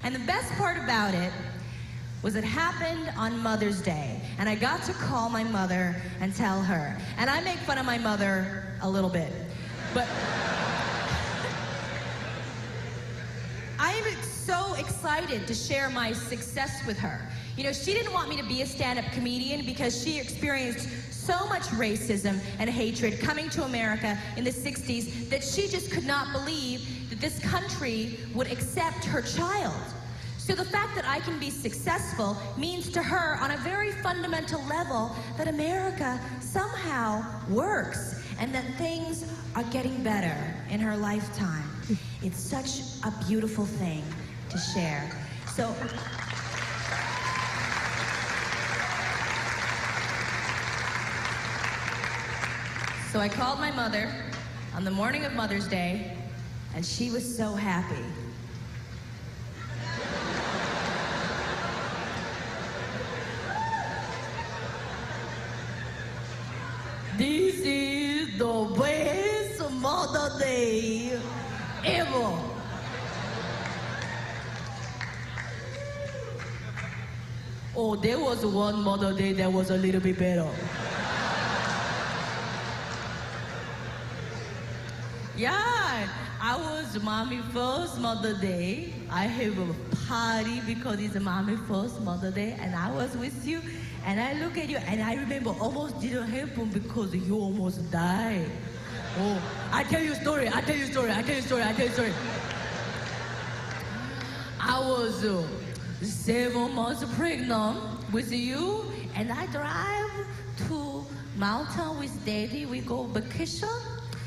And the best part about it was it happened on Mother's Day, and I got to call my mother and tell her. And I make fun of my mother a little bit, but I am so excited to share my success with her. You know, she didn't want me to be a stand-up comedian because she experienced so much racism and hatred coming to America in the 60s that she just could not believe that this country would accept her child. So the fact that I can be successful means to her on a very fundamental level that America somehow works and that things are getting better in her lifetime. It's such a beautiful thing to share. So I called my mother on the morning of Mother's Day, and she was so happy. This is the best Mother Day ever. Oh, there was one Mother Day that was a little bit better. Yeah, I was Mommy's first Mother Day. I have a party because it's Mommy's first Mother Day, and I was with you, and I look at you, and I remember almost didn't happen because you almost died. Oh, I tell you a story. I was 7 months pregnant with you, and I drive to mountain with Daddy. We go vacation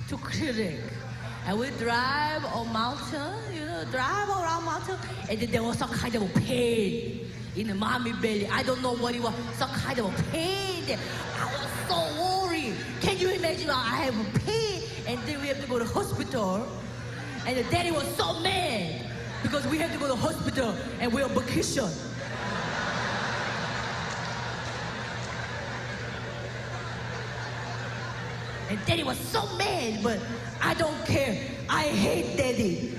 to clinic. And we drive on mountain, drive around mountain, and then there was some kind of pain in the mommy belly. I don't know what it was, some kind of pain. I was so worried. Can you imagine I have a pain, and then we have to go to hospital, and the daddy was so mad because we have to go to hospital and we're on vacation. And Daddy was so mad, but I don't care. I hate Daddy.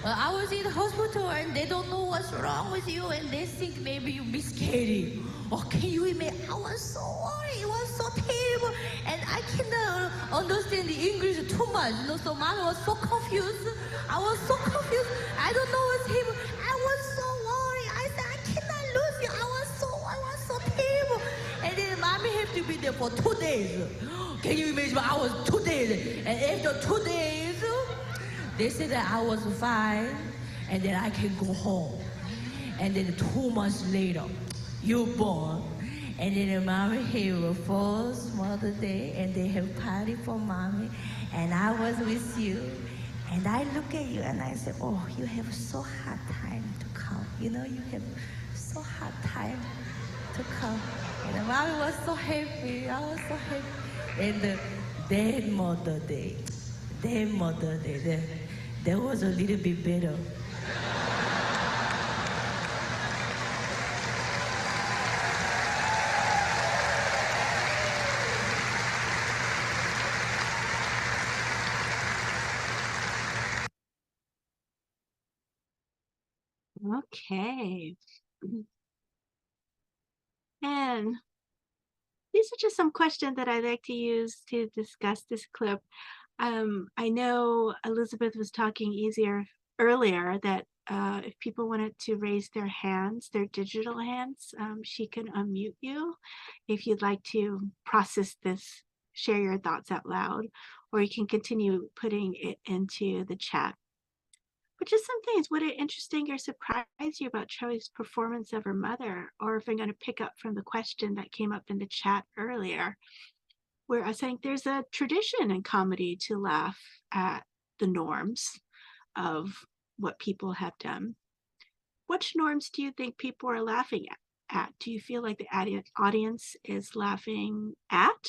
Well, I was in the hospital and they don't know what's wrong with you and they think maybe you miscarried. Oh, can you imagine? I was so worried. It was so terrible. And I cannot understand the English too much. So Mama was so confused. I was so confused. I don't know what's happening. I was so worried. I said, I cannot lose you. I was so terrible. And then Mommy had to be there for 2 days. Can you imagine? I was 2 days. And after 2 days, they said that I was fine and then I can go home. And then 2 months later, you're born. And then Mommy have a first Mother's Day and they have party for Mommy. And I was with you. And I look at you and I say, oh, you have so hard time to come. You have so hard time to come. And Mommy was so happy. I was so happy. And that Mother's Day, that was a little bit better. Okay. And these are just some questions that I like to use to discuss this clip. I know Elizabeth was talking earlier that if people wanted to raise their hands, their digital hands, she can unmute you if you'd like to process this, share your thoughts out loud, or you can continue putting it into the chat. But just some things, would it interesting or surprise you about Choi's performance of her mother? Or if I'm going to pick up from the question that came up in the chat earlier, where I was saying there's a tradition in comedy to laugh at the norms of what people have done. Which norms do you think people are laughing at? Do you feel like the audience is laughing at,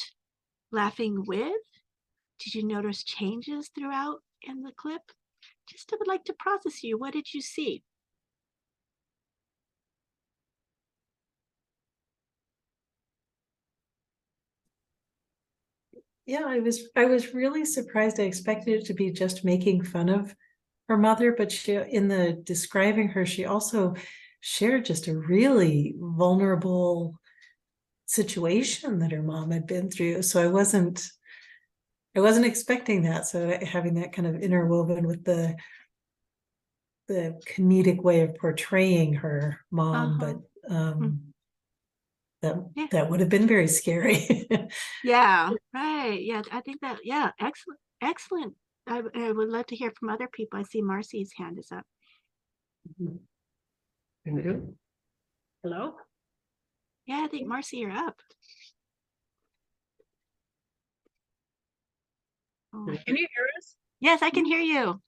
laughing with? Did you notice changes throughout in the clip? Just would like to process you. What did you see? Yeah, I was really surprised. I expected it to be just making fun of her mother, but she, in the describing her, she also shared just a really vulnerable situation that her mom had been through. So I wasn't expecting that. So having that kind of interwoven with the comedic way of portraying her mom, but that would have been very scary. Yeah, right. Yeah, I think that, yeah, excellent. I would love to hear from other people. I see Marcy's hand is up. Hello? Yeah, I think Marcy, you're up. Oh. Can you hear us? Yes, I can hear you.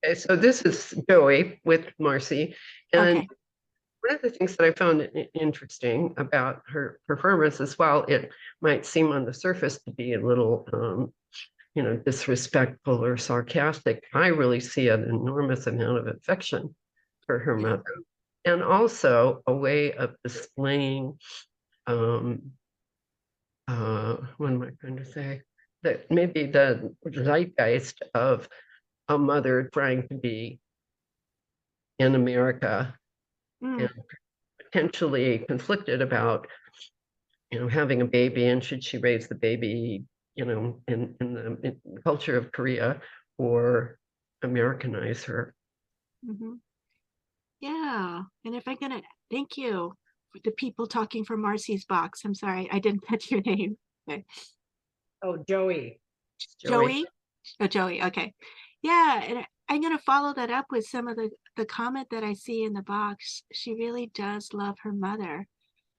Okay, so this is Joey with Marcy. And Okay. one of the things that I found interesting about her performance as well, it might seem on the surface to be a little, disrespectful or sarcastic. I really see an enormous amount of affection for her mother, and also a way of displaying, what am I trying to say? That maybe the zeitgeist of a mother trying to be in America and potentially conflicted about, having a baby, and should she raise the baby, in the culture of Korea, or Americanize her. Yeah, and if I'm gonna, thank you for the people talking for Marcy's box. I'm sorry, I didn't catch your name. Okay. Oh, Joey. Joey? Oh, Joey, okay. Yeah, and I'm gonna follow that up with some of the comment that I see in the box. She really does love her mother,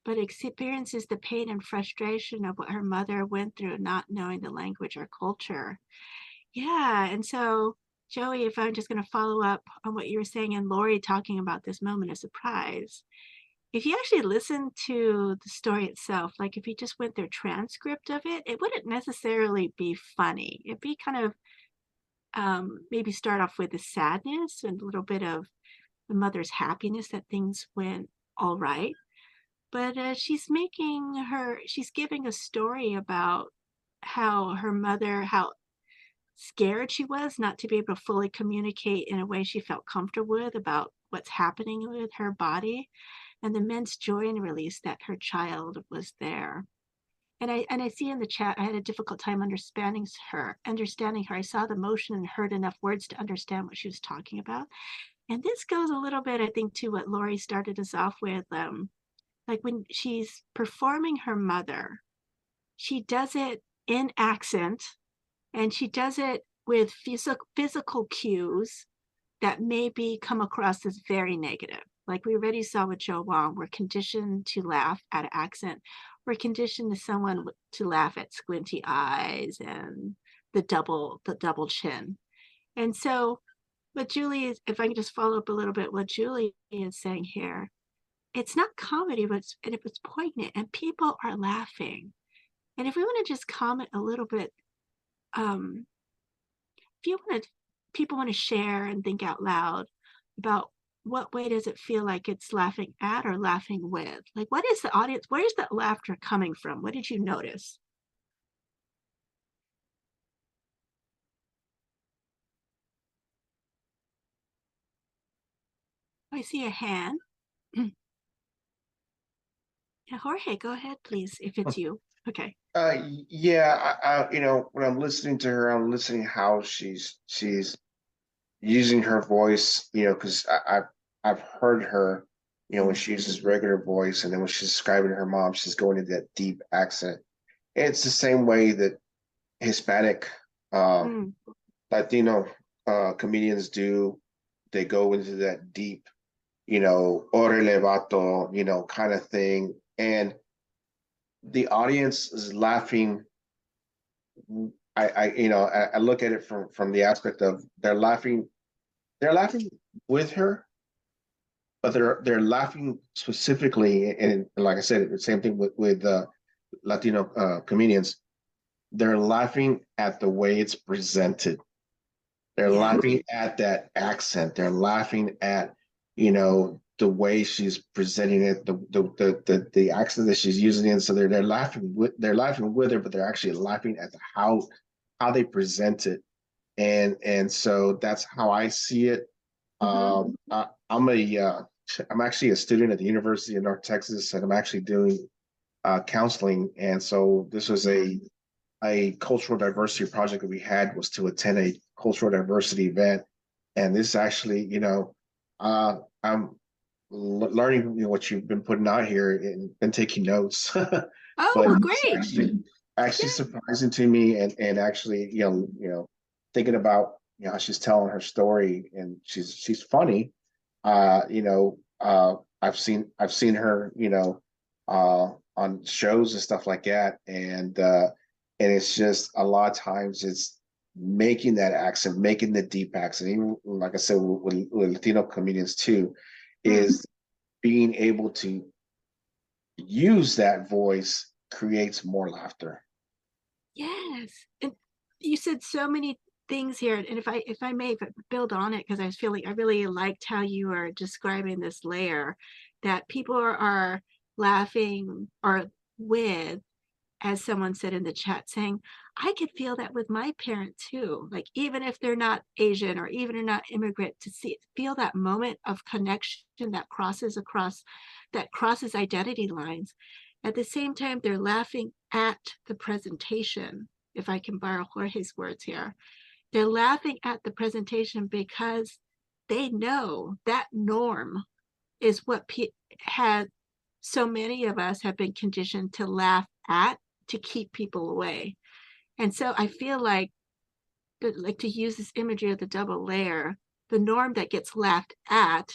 but experiences the pain and frustration of what her mother went through, not knowing the language or culture. Yeah, and so Joey, if I'm just gonna follow up on what you were saying, and Lori talking about this moment of surprise, if you actually listen to the story itself, like if you just went through a transcript of it, it wouldn't necessarily be funny. It'd be kind of maybe start off with the sadness and a little bit of the mother's happiness that things went all right. But she's giving a story about how her mother, how scared she was not to be able to fully communicate in a way she felt comfortable with about what's happening with her body, and the immense joy and release that her child was there. And I see in the chat, I had a difficult time understanding her. I saw the motion and heard enough words to understand what she was talking about. And this goes a little bit, I think, to what Lori started us off with. Like when she's performing her mother, she does it in accent, and she does it with physical cues that maybe come across as very negative. Like we already saw with Joe Wong, we're conditioned to laugh at an accent. We're conditioned to laugh at squinty eyes and the double chin. And so what Julie is, if I can just follow up a little bit, what Julie is saying here, it's not comedy, but it's poignant and people are laughing. And if we want to just comment a little bit, if people want to share and think out loud about what way does it feel like it's laughing at or laughing with? Like, what is the audience? Where is that laughter coming from? What did you notice? I see a hand. Yeah, Jorge, go ahead, please, if it's you. Okay. Yeah, you know, when I'm listening to her, I'm listening how she's using her voice, you know, because I've heard her, you know, when she uses regular voice, and then when she's describing her mom, she's going into that deep accent. And it's the same way that Hispanic, Latino comedians do. They go into that deep, you know, orale vato, you know, kind of thing, and the audience is laughing. You know, I look at it from the aspect of they're laughing with her, but they're laughing specifically, and like I said, the same thing with Latino comedians. They're laughing at the way it's presented. They're laughing at that accent. They're laughing at, you know, the way she's presenting it, the accent that she's using it. So they're laughing with her, but they're actually laughing at how they present it. And so that's how I see it. I'm actually a student at the University of North Texas, and I'm actually doing counseling. And so this was a cultural diversity project that we had, was to attend a cultural diversity event. And this actually, you know, I'm learning, you know, what you've been putting out here and taking notes. Oh, great. Actually surprising to me, and actually, you know, thinking about, you know, how she's telling her story, and she's funny. You know, I've seen her, you know, on shows and stuff like that, and it's just a lot of times it's making that accent, making the deep accent, even like I said with Latino comedians too, is being able to use that voice creates more laughter. Yes. And you said so many things here. And if I may build on it, because I was feeling I really liked how you are describing this layer that people are laughing or with, as someone said in the chat, saying, I could feel that with my parent too. Like, even if they're not Asian or even are not immigrant, to feel that moment of connection that crosses identity lines. At the same time, they're laughing at the presentation. If I can borrow Jorge's words here, they're laughing at the presentation because they know that norm is what had so many of us have been conditioned to laugh at, to keep people away. And so I feel like to use this imagery of the double layer, the norm that gets laughed at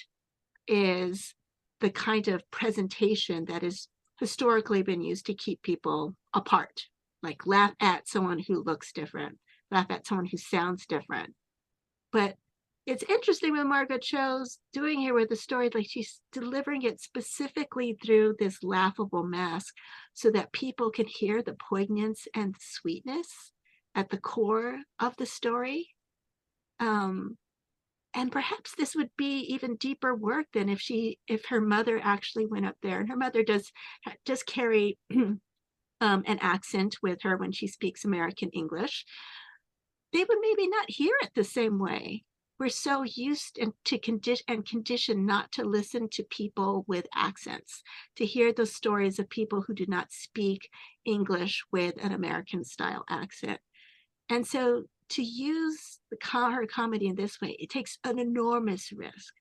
is the kind of presentation that is historically been used to keep people apart. Like, laugh at someone who looks different, laugh at someone who sounds different. But it's interesting what Margaret Cho's doing here with the story, like she's delivering it specifically through this laughable mask so that people can hear the poignance and the sweetness at the core of the story. And perhaps this would be even deeper work than if her mother actually went up there. And her mother does carry an accent with her when she speaks American English. They would maybe not hear it the same way. We're so used to conditioned not to listen to people with accents, to hear the stories of people who do not speak English with an American style accent. And so to use her comedy in this way, it takes an enormous risk.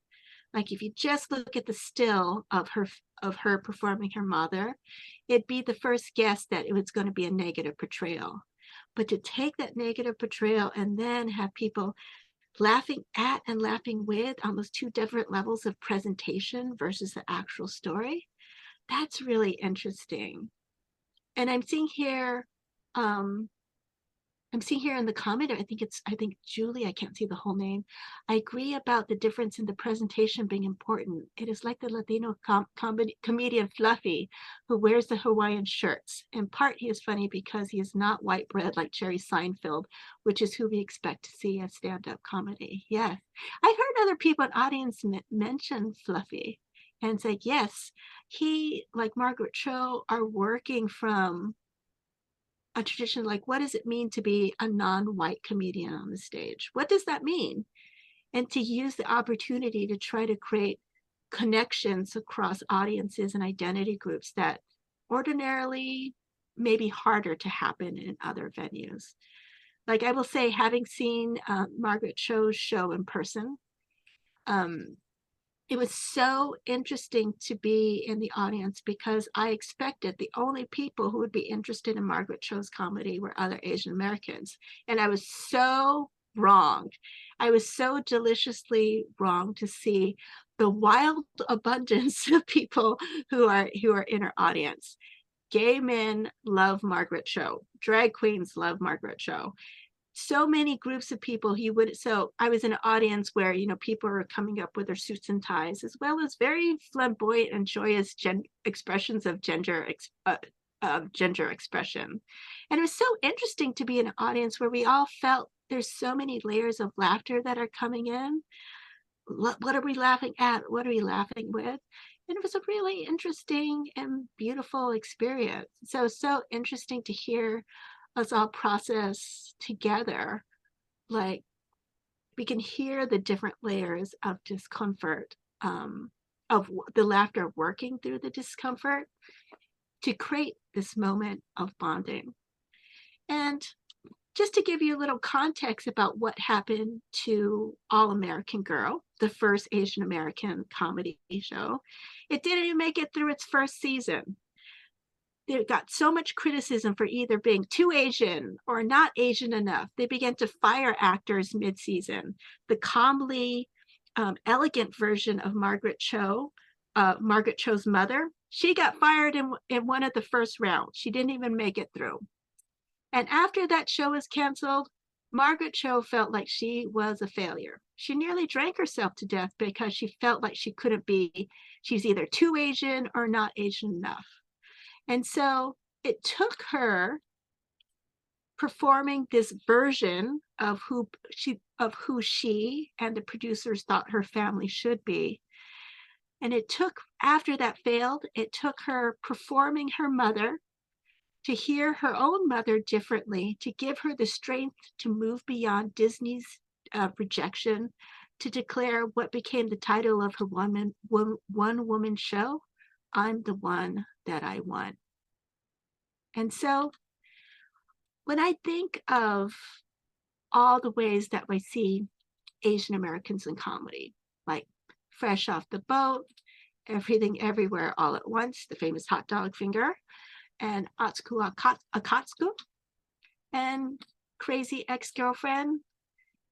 Like, if you just look at the still of her performing her mother, it'd be the first guess that it was going to be a negative portrayal. But to take that negative portrayal and then have people laughing at and laughing with on those two different levels of presentation versus the actual story, that's really interesting. And I'm seeing here in the comment, I think Julie, I can't see the whole name. I agree about the difference in the presentation being important. It is like the Latino comedian Fluffy, who wears the Hawaiian shirts. In part, he is funny because he is not white bread like Jerry Seinfeld, which is who we expect to see as stand-up comedy. Yes, I've heard other people in the audience mention Fluffy and say, yes, he, like Margaret Cho, are working from a tradition. Like, what does it mean to be a non-white comedian on the stage? What does that mean? And to use the opportunity to try to create connections across audiences and identity groups that ordinarily may be harder to happen in other venues. Like I will say, having seen Margaret Cho's show in person, it was so interesting to be in the audience because I expected the only people who would be interested in Margaret Cho's comedy were other Asian Americans. And I was so wrong. I was so deliciously wrong to see the wild abundance of people who are in our audience. Gay men love Margaret Cho. Drag queens love Margaret Cho. So many groups of people so I was in an audience where, people were coming up with their suits and ties, as well as very flamboyant and joyous expressions of gender expression. And it was so interesting to be in an audience where we all felt there's so many layers of laughter that are coming in. What are we laughing at? What are we laughing with? And it was a really interesting and beautiful experience. So interesting to hear us all process together. Like we can hear the different layers of discomfort, of the laughter working through the discomfort to create this moment of bonding. And just to give you a little context about what happened to All American Girl, the first Asian American comedy show, it didn't even make it through its first season. They got so much criticism for either being too Asian or not Asian enough. They began to fire actors mid-season. The calmly elegant version of Margaret Cho's mother, she got fired in one of the first rounds. She didn't even make it through. And after that show was canceled, Margaret Cho felt like she was a failure. She nearly drank herself to death because she felt like she's either too Asian or not Asian enough. And so it took her performing this version of who she and the producers thought her family should be. And after that failed, it took her performing her mother, to hear her own mother differently, to give her the strength to move beyond Disney's rejection, to declare what became the title of her one woman show, I'm the one that I want. And so when I think of all the ways that I see Asian Americans in comedy, like Fresh Off the Boat, Everything Everywhere All at Once, the famous hot dog finger, and Atsuku Akatsuku, and Crazy Ex-Girlfriend,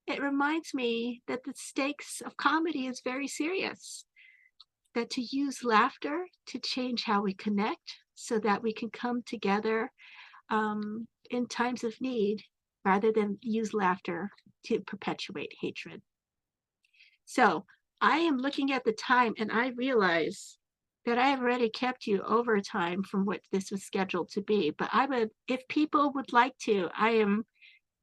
it reminds me that the stakes of comedy is very serious. That to use laughter to change how we connect so that we can come together in times of need rather than use laughter to perpetuate hatred. So I am looking at the time and I realize that I have already kept you over time from what this was scheduled to be. But I would, if people would like to, I'm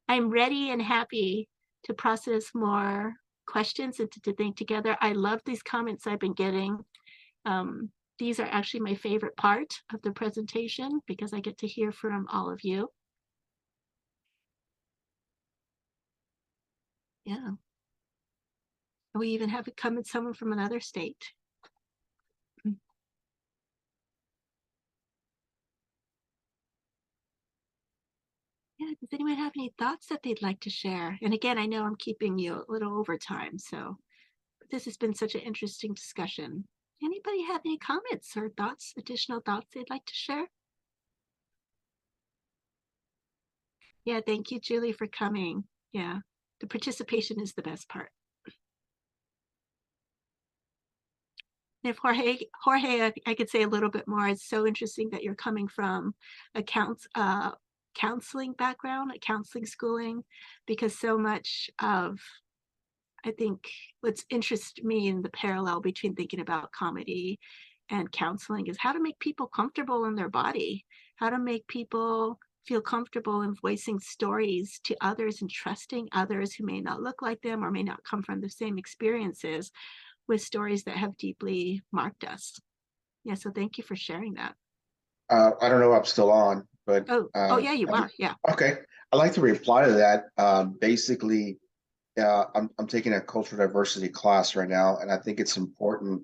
ready and happy to process more questions and to think together. I love these comments I've been getting. These are actually my favorite part of the presentation because I get to hear from all of you. Yeah. We even have it come in someone from another state. Yeah, does anyone have any thoughts that they'd like to share? And again, I know I'm keeping you a little over time, so this has been such an interesting discussion. Anybody have any comments or thoughts, additional thoughts they'd like to share? Yeah, thank you, Julie, for coming. Yeah, the participation is the best part. And if Jorge, I could say a little bit more. It's so interesting that you're coming from a counseling background, a counseling schooling, because so much of, I think, what's interested me in the parallel between thinking about comedy and counseling is how to make people comfortable in their body, how to make people feel comfortable in voicing stories to others and trusting others who may not look like them or may not come from the same experiences with stories that have deeply marked us. Yeah, so thank you for sharing that. I don't know if I'm still on, but yeah, you are. Yeah. Okay, I'd like to reply to that. Basically, I'm taking a cultural diversity class right now, and I think it's important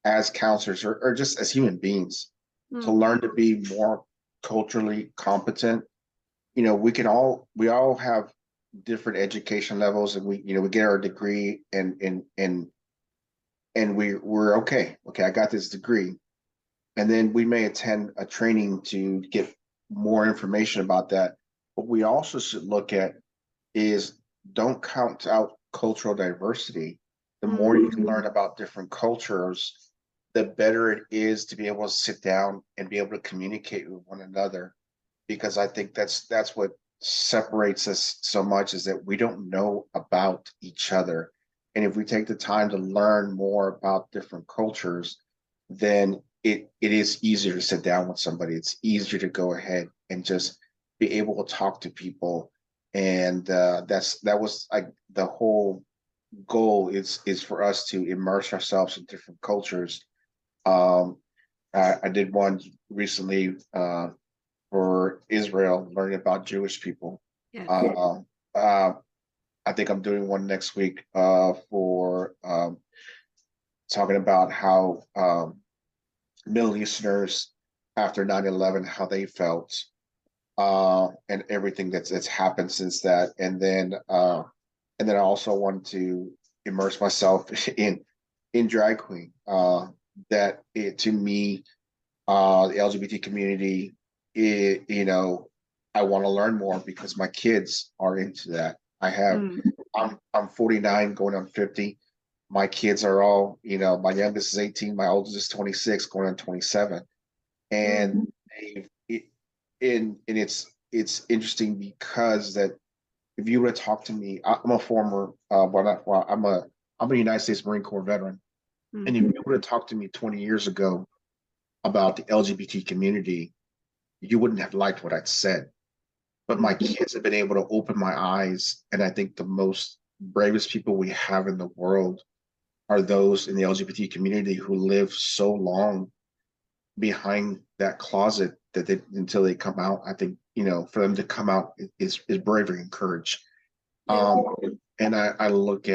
as counselors or just as human beings to Mm. learn to be more culturally competent. You know, we all have different education levels, and we get our degree, and we're okay. Okay, I got this degree, and then we may attend a training to get more information about that. What we also should look at is don't count out cultural diversity. The more you can learn about different cultures, the better it is to be able to sit down and be able to communicate with one another. Because I think that's what separates us so much, is that we don't know about each other. And if we take the time to learn more about different cultures, then it is easier to sit down with somebody. It's easier to go ahead and just be able to talk to people. And that was like the whole goal is for us to immerse ourselves in different cultures. I did one recently for Israel, learning about Jewish people. Yes. I think I'm doing one next week for talking about how Middle Easterners after 9/11, how they felt, and everything that's happened since that. And then I also want to immerse myself in drag queen. That it, to me, the LGBT community, I want to learn more because my kids are into that. I'm 49 going on 50. My kids are all, my youngest is 18, my oldest is 26 going on 27. And it's interesting because that if you were to talk to me, I'm a former I'm a United States Marine Corps veteran. And if you would have talked to me 20 years ago about the LGBT community, you wouldn't have liked what I'd said. But my kids have been able to open my eyes. And I think the most bravest people we have in the world are those in the LGBT community who live so long behind that closet that until they come out. I think, for them to come out is bravery and courage. And I look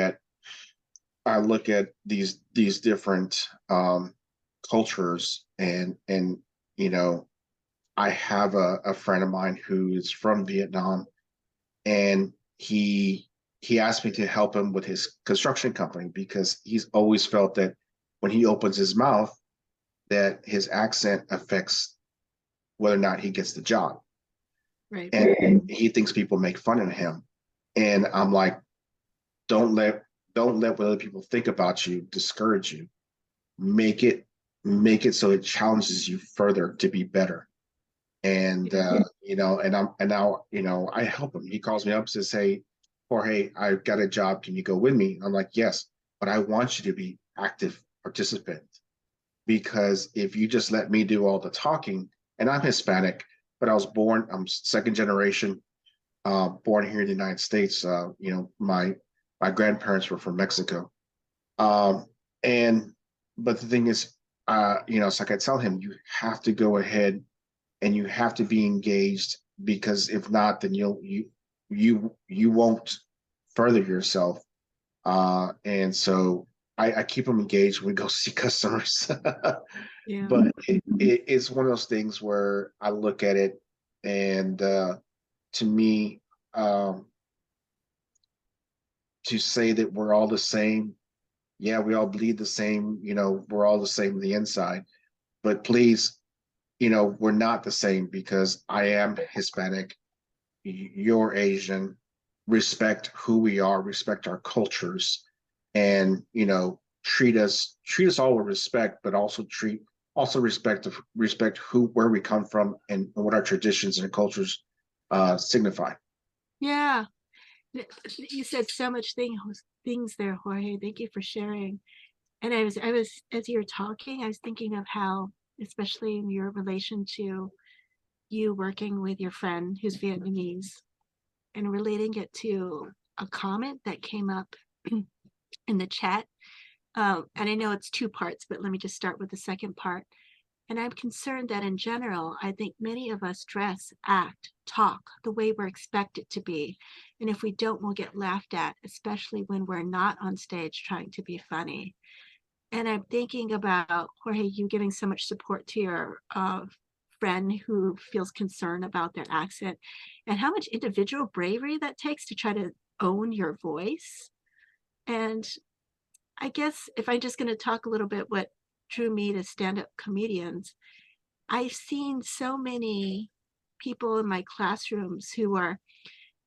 at these different cultures, and I have a friend of mine who is from Vietnam, and he asked me to help him with his construction company because he's always felt that when he opens his mouth, that his accent affects whether or not he gets the job. Right. And he thinks people make fun of him. And I'm like, don't let what other people think about you discourage you. Make it so it challenges you further to be better. And now I help him. He calls me up and says, "Hey, Jorge, I've got a job. Can you go with me?" I'm like, "Yes, but I want you to be active participant, because if you just let me do all the talking," and I'm Hispanic, but I'm second generation, born here in the United States. My grandparents were from Mexico. But the thing is, it's like I tell him, you have to go ahead and you have to be engaged, because if not, then you won't further yourself. And so I keep them engaged when we go see customers. But it's one of those things where I look at it, and to me, to say that we're all the same, yeah, we all bleed the same, we're all the same on the inside, but please, we're not the same, because I am Hispanic, you're Asian. Respect who we are, respect our cultures, and treat us all with respect, but also respect where we come from and what our traditions and cultures signify. Yeah. You said so much things there, Jorge. Thank you for sharing. And I was as you were talking, I was thinking of how, especially in your relation to you working with your friend who's Vietnamese, and relating it to a comment that came up in the chat. And I know it's two parts, but let me just start with the second part. And I'm concerned that in general, I think many of us dress, act, talk the way we're expected to be. And if we don't, we'll get laughed at, especially when we're not on stage trying to be funny. And I'm thinking about, Jorge, you giving so much support to your friend who feels concerned about their accent, and how much individual bravery that takes to try to own your voice. And I guess if I'm just going to talk a little bit what drew me to stand-up comedians, I've seen so many people in my classrooms who are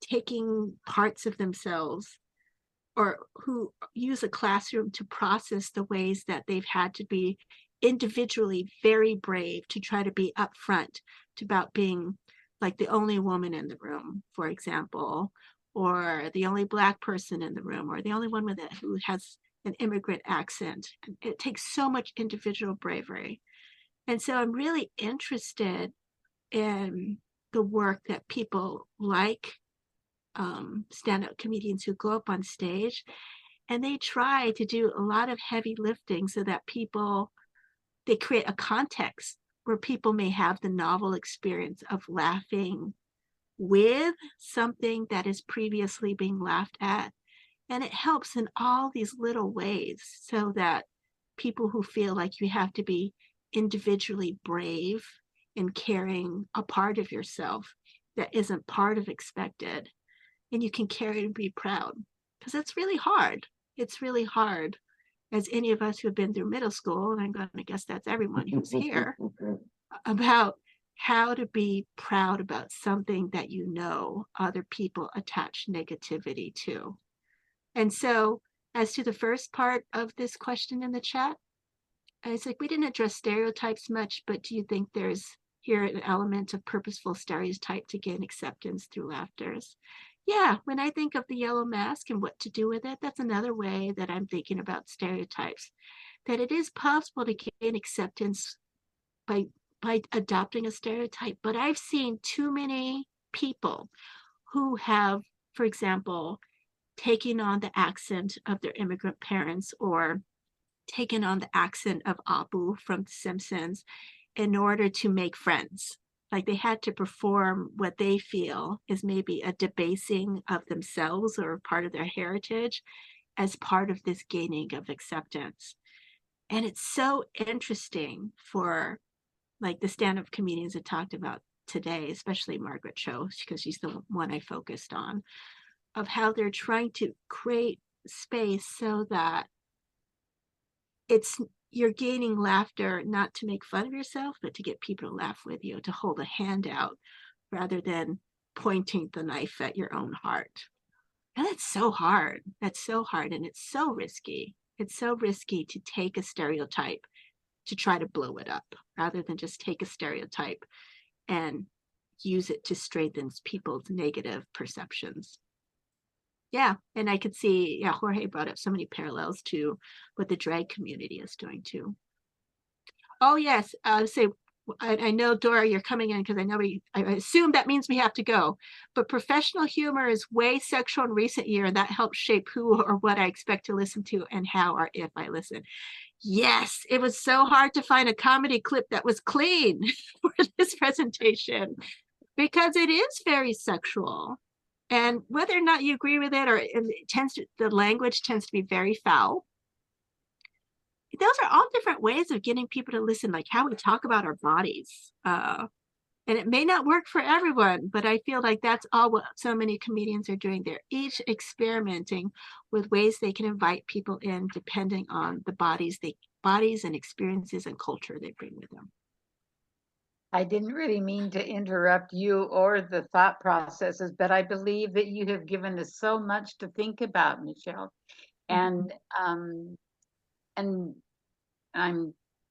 taking parts of themselves, or who use a classroom to process the ways that they've had to be individually very brave to try to be upfront about being like the only woman in the room, for example, or the only Black person in the room, or the only one with it who has an immigrant accent. It takes so much individual bravery. And so I'm really interested in the work that people like stand-up comedians who go up on stage and they try to do a lot of heavy lifting so that they create a context where people may have the novel experience of laughing with something that is previously being laughed at. And it helps in all these little ways so that people who feel like you have to be individually brave in carrying a part of yourself that isn't part of expected, and you can carry and be proud, because it's really hard. It's really hard, as any of us who have been through middle school, and I'm going to guess that's everyone who's here, about how to be proud about something that you know other people attach negativity to. And so, as to the first part of this question in the chat, I was like, we didn't address stereotypes much, but do you think there's here an element of purposeful stereotype to gain acceptance through laughters? Yeah, when I think of the yellow mask and what to do with it, that's another way that I'm thinking about stereotypes, that it is possible to gain acceptance by adopting a stereotype. But I've seen too many people who have, for example, taken on the accent of their immigrant parents, or taken on the accent of Apu from The Simpsons in order to make friends. Like they had to perform what they feel is maybe a debasing of themselves or part of their heritage as part of this gaining of acceptance. And it's so interesting for like the stand-up comedians that talked about today, especially Margaret Cho, because she's the one I focused on, of how they're trying to create space so that you're gaining laughter, not to make fun of yourself, but to get people to laugh with you, to hold a hand out rather than pointing the knife at your own heart. And that's so hard. That's so hard. And it's so risky. It's so risky to take a stereotype to try to blow it up rather than just take a stereotype and use it to strengthen people's negative perceptions. Yeah, and I could see, Jorge brought up so many parallels to what the drag community is doing too. Oh yes, I know, Dora, you're coming in because I assume that means we have to go. But professional humor is way sexual in recent year, and that helps shape who or what I expect to listen to and how or if I listen. Yes, it was so hard to find a comedy clip that was clean for this presentation because it is very sexual. And whether or not you agree with it, or the language tends to be very foul. Those are all different ways of getting people to listen, like how we talk about our bodies. And it may not work for everyone, but I feel like that's all what so many comedians are doing. They're each experimenting with ways they can invite people in depending on the bodies and experiences and culture they bring with them. I didn't really mean to interrupt you or the thought processes, but I believe that you have given us so much to think about, Michelle. And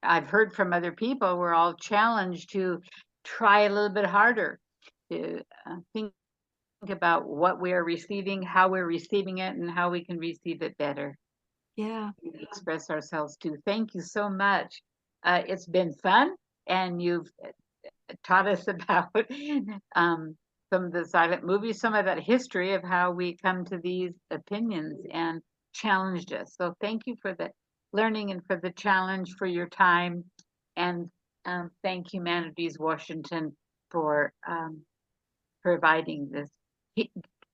I've heard from other people, we're all challenged to try a little bit harder to think about what we are receiving, how we're receiving it, and how we can receive it better. Yeah. Express ourselves too. Thank you so much. It's been fun, and you've taught us about some of the silent movies, some of that history of how we come to these opinions, and challenged us. So thank you for the learning and for the challenge, for your time, and thank Humanities Washington for providing this.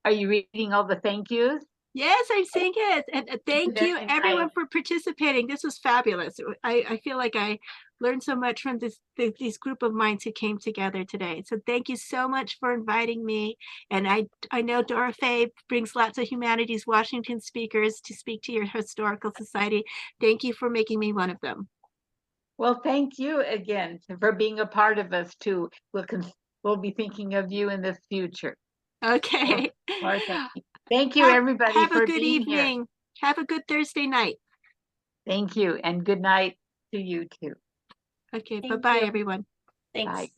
Are you reading all the thank yous? Yes, I'm seeing it. And thank you Very everyone nice. for participating. This was fabulous. I feel like I learned so much from these group of minds who came together today. So thank you so much for inviting me. And I know Dorothy brings lots of humanities Washington speakers to speak to your historical society. Thank you for making me one of them. Well, thank you again for being a part of us too. We'll be thinking of you in the future. Okay. Or thank you, everybody, Have a for good being here. evening. Have a good Thursday night. Thank you, and good night to you too. Okay, Thank bye-bye, you. everyone. Thanks. Bye.